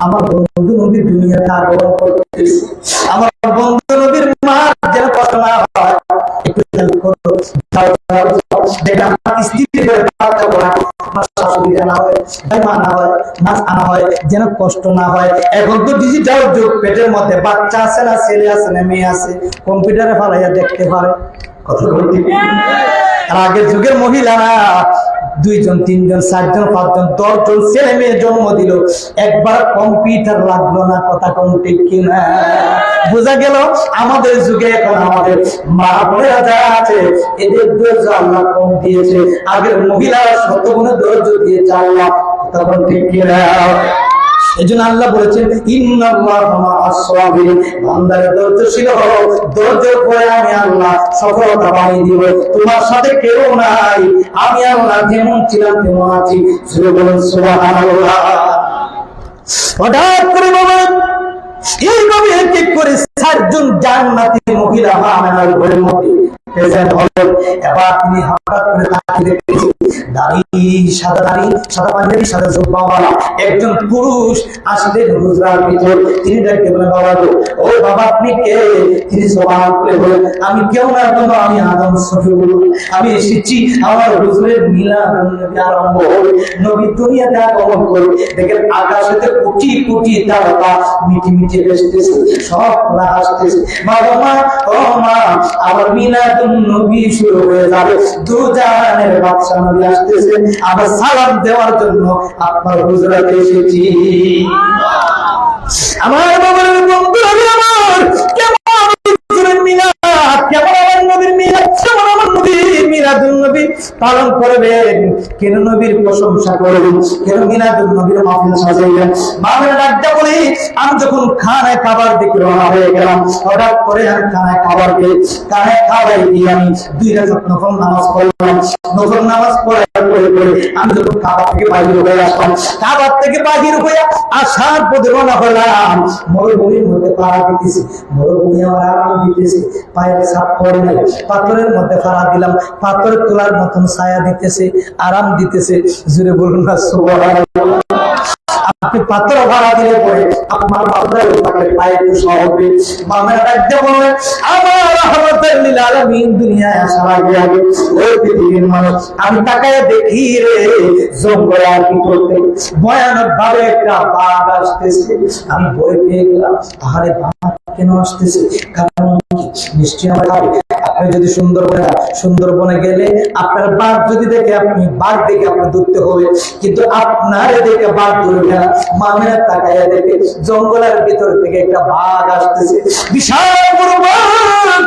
আমার বন্ধু নবীর দুনিয়াতে আগমন করতেছে, আমার বন্ধু নবীর মা যেন কষ্ট না হয়, একটু হেল্প করো, যেটা আমার স্ত্রী যেন কষ্ট না হয়। এখন তো ডিজিটাল যুগ, পেটের মধ্যে বাচ্চা আছে না, ছেলে আছে না মেয়ে আছে, কম্পিউটারে ফালাইয়া দেখতে পারে। আর আগের যুগের মহিলারা 2 জন 3 জন 4 জন 5 জন 10 জন ছেলে মেয়ে জন্ম দিল, একবার কম্পিউটার লাগলো না। কথা কোন ঠিক কিনা? বোঝা গেল আমাদের যুগে এখন আমাদের মা বোনেরা যারা আছে এদের ধৈর্য আল্লাহ কম দিয়েছে, আগের মহিলারা শতগুণে ধৈর্য দিয়েছে আল্লাহ। তখন ঠিক কিনা? এজন্য আল্লাহ বলেছেন, ইন্নাল্লাহা মা'আস সাবিরিন, বান্দারে ধৈর্যশীল হও, ধৈর্যের পরে আমি আল্লাহ সফলতা বানিয়ে দিব। তোমার সাথে কেউ নাই, আমি আল্লাহ যেমন ছিলাম তেমন আছি। সুরে বলুন সুবহানাল্লাহ। হঠাৎ করে বাবা এইভাবে ঠিক করে 4 জন জান্নাতি মহিলা আমার ঘরের মধ্যে প্রেজেন্ট হলেন। এবার তিনি হঠাৎ করে তাকিয়ে দেখেছেন, দাড়ি সাদা দাড়ি, সাদা পাঞ্জাবি, সাদা জুব্বাওয়ালা একজন পুরুষ আসলেন হুজরার ভিতর। তিনি দেখতে বলেন, বাবা গো, ও বাবা আপনি কে? তিনি জবান করে বলেন, আমি কেউ না বাবা, আমি আদম সফিউল, আমি এসেছি আমার হুজুরের মিলাদ নবী আরম্ভ হবে, নবী দুনিয়াতে আগমন করবে। দেখেন আকাশেতে কোটি কোটি তারকা মিটি মিটি ভেসতেছে, সব আসতেছে। বাবা মা, ও মা, আমার মিলাদ নবী শুরু হয়ে যাবে, দু জাহানের বাদশা নবী আসতেছে, আবার সালাম দেওয়ার জন্য আপনার হুজরাতে এসেছি। আমার বাবার বন্ধুরা, আমার কেমন হুজুরের মিলাদ, কেমন আমার নবীর মিলাদ, কেমন আমার নবীর মিলাদুন নবী পালন করবেন, কেন নবীর প্রশংসা করবেন, কেন মিলাদুন নবীর মাহফিল সাজাইবেন? বাবার ডাকটা বলি, আমি যখন খানায় খাবার দিকে রওনা হয়ে গেলাম, হঠাৎ করে আমি খানায় খাবার খেয়ে খানায় খাবার দিয়ে আমি 2 রাকাত নফল নামাজ পড়লাম। নফল নামাজ পড়ে আমি যখন খাবার থেকে বাহির হয়ে আসলাম, খাবার থেকে বাহির হয়ে আসার পথে রওনা হলাম, মরুভূমির মধ্যে পাড়া দিতেছি, মরুভূমি আমার আরাম দিতেছে, পায়ের ছাপ পড়ে নাই, পাথরের মধ্যে পাড়া দিলাম, পাথর তোলার মতন ছায়া দিতেছে, আরাম দিতেছে। জুড়ে বলুন না সুবহানাল্লাহ। আপনি পাথর ভাড়া দিলে পরে আপনার বাবার পায়ে একটু সহবে মামের রাজ্য বলে, আমার রহমতের লিল আলামিন দুনিয়ায় আসার আগে আগে ওই পৃথিবীর মানুষ আমি তাকায় দেখি রে, জঙ্গলের ভিতর থেকে ভয়ানক ভাবে একটা বাঘ আসতেছে। আমি ভয় পেয়ে গেলাম, আহারে বাঘ কেন আসতেছে? কারণ নিশ্চয়ই আমার খাবে। আপনি যদি সুন্দরবনে গেলে আপনার বাঘ যদি দেখে, আপনি বাঘ দেখে আপনার ধরতে হবে, কিন্তু আপনার দেখে বাঘ ধরবে না। মামের তাকায় দেখে জঙ্গলের ভিতর থেকে একটা বাঘ আসতেছে, বিশাল বড় বাঘ,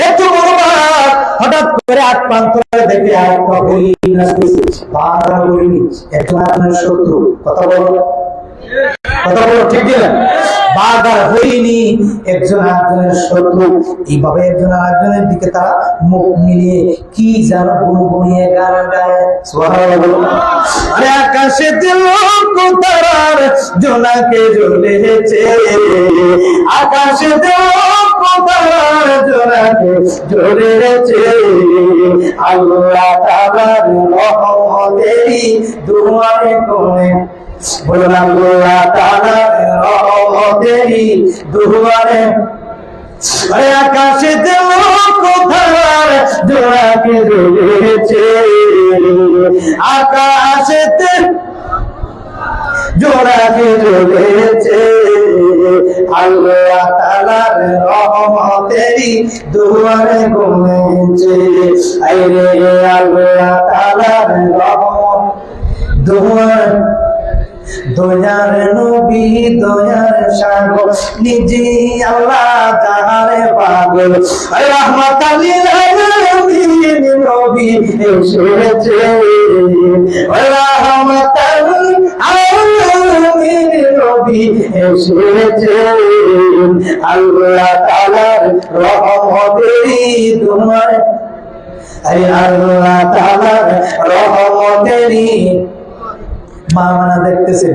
এত বড় বাঘ। হঠাৎ করে 8 পান করে দেখে আর হরিণ আসতেছে। বাঘ আর হরিণ একজন আপনার শত্রু। কথা বলো ঠিক কিনা? বাঘ আর হরিণী একজন আরেকজনের শত্রু। এইভাবে একজন আরেকজনের দিকে তারা মুখ মিলিয়ে কি যেন গুনগুনিয়ে গান গায়। সুবহানাল্লাহ। আরে আকাশে লোক তারার জোনাকে জ্বলেছে, আকাশে লোক তারার জোনাকে জ্বলেছে, আল্লাহ তাআলার রহমতেরই দুয়ারে কোণে বললাম, আল্লাহ তাআলার রহমতেরই দুয়ারে আরে আকাশে দেব কোথার জোড়াকে রয়েছে, আকাশেতে জোড়াকে রয়েছে, আল্লাহ তাআলার রহমতেরই দুয়ারে ঘুমেছে। আরে আল্লাহ তাআলার রহমত দুয়ার, দয়ার নবী দয়ার সাগর, নিজে আল্লাহ যাহারে পাগল, রাহমাতাল লিল আলামিন নবী এসেছে, রাহমাতাল লিল আলামিন নবী এসেছে, আল্লাহ তাআলার রহমতেরই দুয়ারে, আল্লাহ তাআলার রহমতেরই। মা মানা দেখতেছে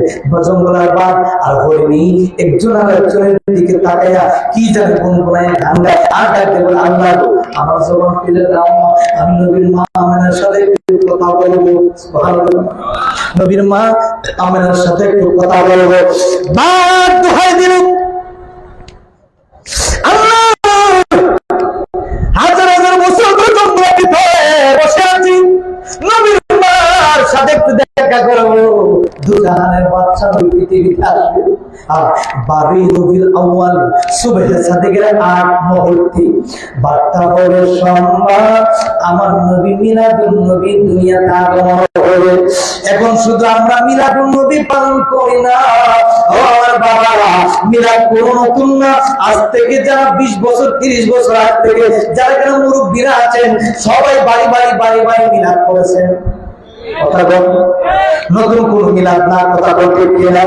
জঙ্গলার বাঘ আর হরিণী একজন আর একজনের দিকে তাকাইয়া কি জানে কোন কোনায় গান গায় আর ডাকতে বলে, আল্লাহ আমার জবান ফেলে দাও, আমি নবীর মা আমেনার সাথে একটু কথা বলবো। নবীর মা আমেনার সাথে একটু কথা বলবো। বাঘ দোহাই দিল, আল্লাহ হাজার হাজার বছর জঙ্গলের বসে আছি, নবীর মার সাথে একটু দেখা করবো। দুজাহানের বাদশা পৃথিবীতে আসবে, আর 12 রবিউল আউয়াল সুবহে সাদিকের 8 মুহূর্তে বার্তা পড়ে সংবাদ আমার নবী মিলাদুন নবী দুনিয়াতে আগমন হবে। এখন শুধু আমরা মিলাদুন নবী পালন করি না, ও আমার বাবারা, মিলাদ কোনো নতুন না। আজ থেকে যারা 20 বছর 30 বছর আগ থেকে যারা এখানে মুরব্বীরা আছেন সবাই বাড়ি বাড়ি বাড়ি বাড়ি মিলাদ করেছেন। কথা বল, নতুন কোন মিলাদ না, কথা বলতে কিনা।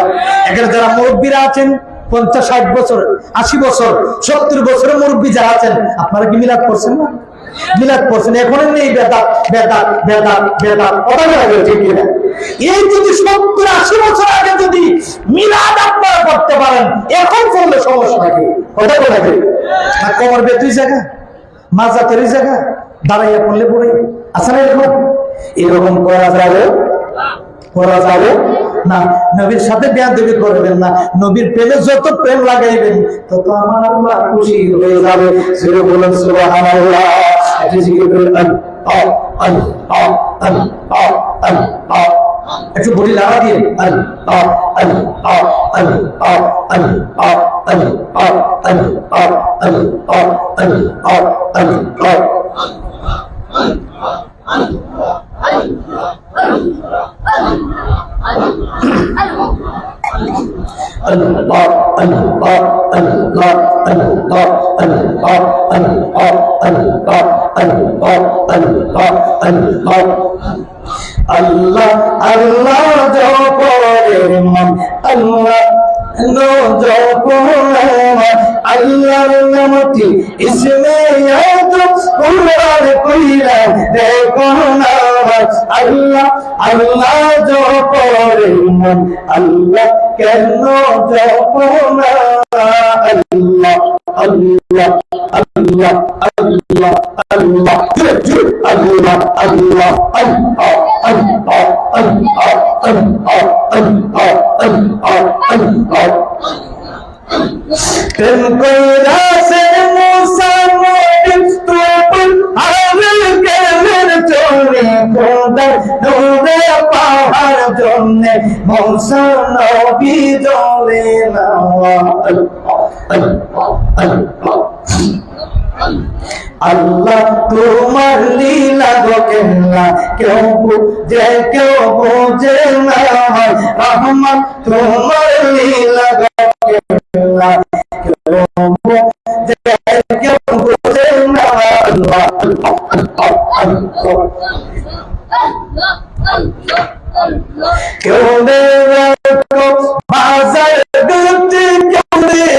এখানে যারা মুরব্বীরা আছেন 50 60 বছর 80 বছর 70 বছরের মুরব্বী যারা আছেন, আপনারা কি মিলাদ করছেন না? মিলাদ করছেন। এখন নেই বেদাত বেদাত বেদাত বেদাত, কথা বলা যায় ঠিক কিনা? এই যদি 70 80 বছর আগে যদি মিলাদ আপনারা করতে পারেন, এখন করলে সমস্যা নাকি? কথা বলা যায় না। কোমর বেতুই জায়গা, মাজা তৈরি জায়গা, দাঁড়াইয়া পড়লে পড়ে আসলে এরকম করা যাবে? করা যাবে না। নবীর সাথে বেয়াদবি করবেন না। নবীর প্রেমে যত প্রেম লাগাইবেন তত আমার আল্লাহ খুশি হয়ে যাবে। সুরে বলেন সুবহানাল্লাহ। একটু জিকির করেন আল্লাহ, একটু বলি লাগা দিয়ে আল্লাহ আল্লাহ আল্লাহ আল্লাহ আল্লাহ আল্লাহ আল্লাহ আল্লাহ। আল্লাহ আল্লাহ জপের মন, আল্লাহ আল্লাহর নামটি ইসমে আযম কুরআন কইরা দেখো না। আল্লাহ আল্লাহ জপের মন, আল্লাহ কেন জপো না। আল্লাহ আল্লাহ আল্লাহ আল্লাহ আল্লাহ আল্লাহ আল্লাহ আল্লাহ আল্লাহ আল্লাহ আল্লাহ আল্লাহ আল্লাহ আল্লাহ। প্রেম কইরা সে মুসা নবী তোপন আরল কেলের চলে খোদা নূরে পাহাড় জন্নে মুসা নবী জ্বলে না। আল্লাহ আল্লাহ আল্লাহ। আল্লাহ তোমার লীলা গো কেল্লা, কেউ বুঝে কেউ বোঝে না। রহমান তোমার লীলা গো কেল্লা, কেউ বুঝে কেউ বোঝে না। আল্লাহ কেউ বাজার গুটি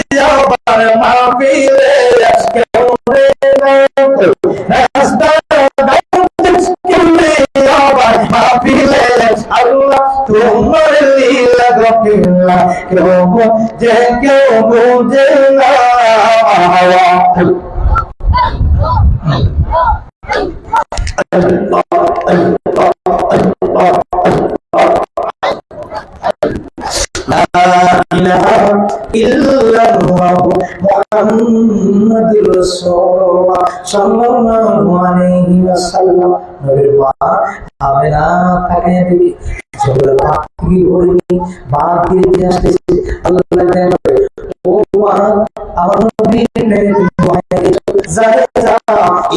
কেউ আবার মাহফিলে, কেউ আল্লাহ তোমার লীলা গো কেল্লা, কেউ বুঝে কেউ বোঝে না। লা ইলাহা ইল্লাল্লাহ মুহাম্মাদুর রাসূলুল্লাহ সাল্লাল্লাহু আলাইহি ওয়াসাল্লাম। নবীর মা আমেনা তাকায় দেখি জোরে পাখি ওড়ে বাদ দিয়ে আসতেছে। আল্লাহ জানেন ও মা আমার নবী এই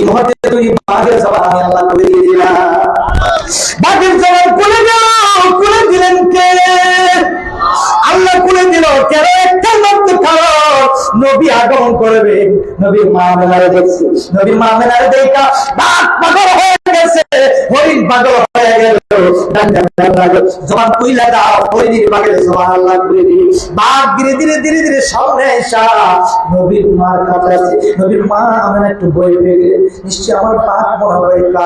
মুহূর্তে তুমি বাঘের জবান আমি আল্লাহ করে দিয়ে দিলাম। বাঘের জবান খুলে দিলেন কে? আল্লাহ খুলে দিল কেন? একটা মাত্র কারণ, নবী আগমন করবে। নবীর মা মেলারে দেখছে, নবীর মা মেলারে দেখা বাঘ পাগল হয়ে গেছে, হরিণ পাগল হয়ে গেল। জবান কইলা দাও, হরিণের বাঘের জবান আল্লাহ করে দিল। বাঘ ধীরে ধীরে ধীরে ধীরে সামনে আসা নবীর মার কাছে আছে। নবীর মা আমার একটু বই পেয়ে গেলে নিশ্চয় আমার বাঘ মনে হয় একটু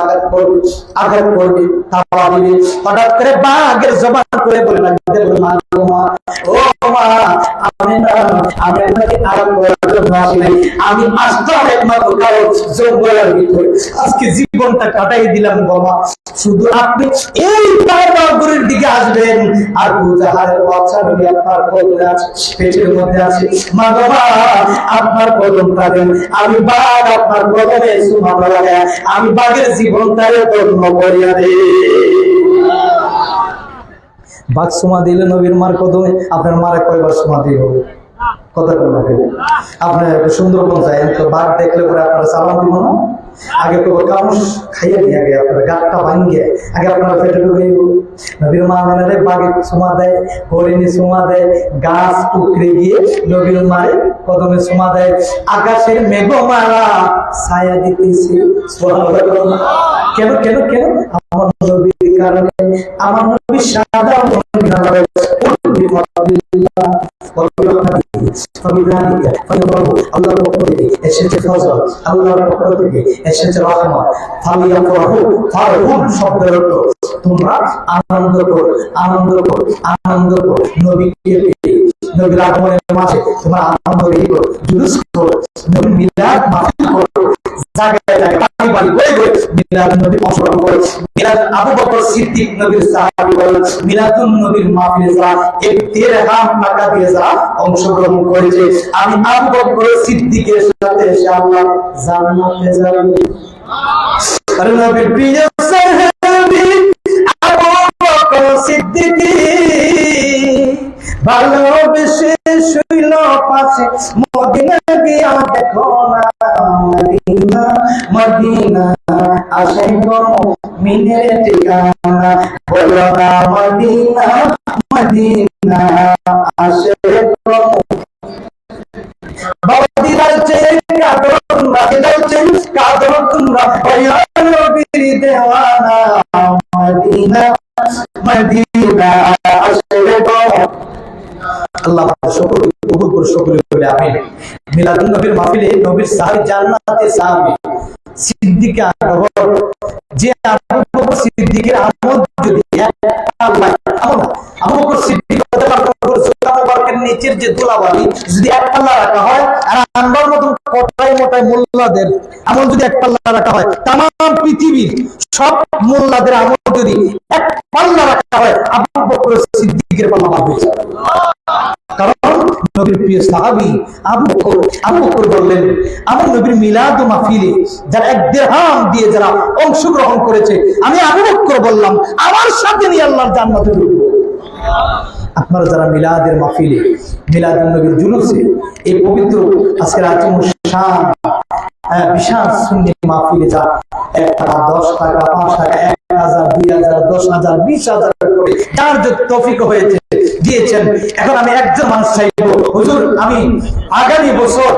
আঘাত করবে তাপা দিবে। হঠাৎ করে বাঘের জবান করে বলে লাগবে মা ও মা আমি না আমি আপনাকে আরাম করার জন্য আসি নাই, আমি আসলাম একমাত্র কারণ জঙ্গলের ভিতরে আজকে জীবনটা কাটাই দিলাম বাবা। শুধু আপনি এই পাহাড়ের দিকে আসবেন আর দুজাহারের বাচ্চা নবী আপনার কদমে আছে, পেটের মধ্যে আছে। মা বাবা আপনার কদমটা দেন, আমি বাঘ আপনার কদমে সুবহানাল্লাহ লাগায় আমি বাঘের জীবনটারে ধন্য করিয়া দেই। বাঘ সুমা দিলে নবীর মার কদমে। আপনার মারে কয়বার সুমা দিব? কথা বলবেন আপনি সুন্দরবন যায় তো বাঘ দেখলে পরে আপনারা সালাম দিব না? আগে তো কামড় খাইয়ে দিয়ে আগে আপনার গাছটা ভাঙ্গিয়ে আগে আপনারা ফেটে ঢুকে নবীর মা মেলারে বাঘে সুমা দেয়, হরিণী সুমা দেয়, গাছ উকড়ে গিয়ে নবীর মারে কদমে সুমা দেয়। আকাশের মেঘমালা ছায়া দিতেছে। কেন কেন কেন? আমার নবীর কারণে। আমার নবী সাদা আল্লাহর পক্ষ থেকে এসেছে ফজল, আল্লাহর পক্ষ থেকে এসেছে রহমত। ফারহুন শব্দের অর্থ তোমরা আনন্দ করো, আনন্দ করো, আনন্দ করো। নবীকে পেয়ে নবীর আগমনের মাঝে তোমরা আনন্দ বেশি করো, জুলুস করো, নবীর মিলাদ মাহফিল করো, জায়গায় জায়গায় বাড়ি বাড়ি ঘুরে ঘুরে মিলাদ নবী অংশগ্রহণ করো। মিলাদ আবু বকর সিদ্দিক নবীর সাহাবী বলেন মিলাদুন নবীর মাহফিলে যারা 1.5 টাকা দিয়ে যারা অংশগ্রহণ করেছে আমি আবু বকর সিদ্দিকের সাথে ইনশাআল্লাহ জান্নাতে যাব। আর নবীর প্রিয় সাহাবী আবু বকর সিদ্দিক ভালোবেসে শুইল পাশে মদিনা গিয়া দেখো না মদিনা মদিনা আসে গো মিনের ঠিকানা বলো না মদিনা মদিনা আসে গো বাদিদার চেয়ে কাদর তোমরা দিদার চেয়ে কাদর তোমরা ওয়া নবীর দেওয়ানা মদিনা মদিনা আসে গো। আল্লাহ সকলে কবুল করে সকলে বলে আমিন। মিলাদুন নবীর মাহফিলে নবীর সাহাবী জান্নাতে সাহাবী সিদ্দিক আকবর যে আবু বকর সিদ্দিকের আমল যদি আবু বকর সিদ্দিক বারকের নিচের যে ধুলাবালি যদি এক পাল্লা রাখা হয় আর আনবার মতন কটাই মোটাই মোল্লাদের আমল যদি এক পাল্লা রাখা হয় তামাম পৃথিবীর সব মোল্লাদের আমল যদি এক পাল্লা রাখা হয় আবু বকর সিদ্দিকের পাল্লা হয়ে যাবে। কারণ নবীর প্রিয় সাহাবী আবু বকর বললেন আমার নবীর মিলাদ ও মাহফিলে যারা 1 দিরহাম দিয়ে যারা অংশগ্রহণ করেছে আমি আবু বকর বললাম আমার সাথে নিয়ে আল্লাহর জান্নাতে ঢুকবো। আপনারা যারা মিলাদের মাহফিলে মিলাদুন নবীর জুলুসে এই পবিত্র আজকের আজমুশ শান বিশাল সুন্নি মাহফিলে যা 1 টাকা 10 টাকা 5 টাকা 1000 2000 10000 20000 করে যার যে তৌফিক হয়েছে দিয়েছেন। এখন আমি একজন মানুষ চাইবো হুজুর আমি আগামী বছর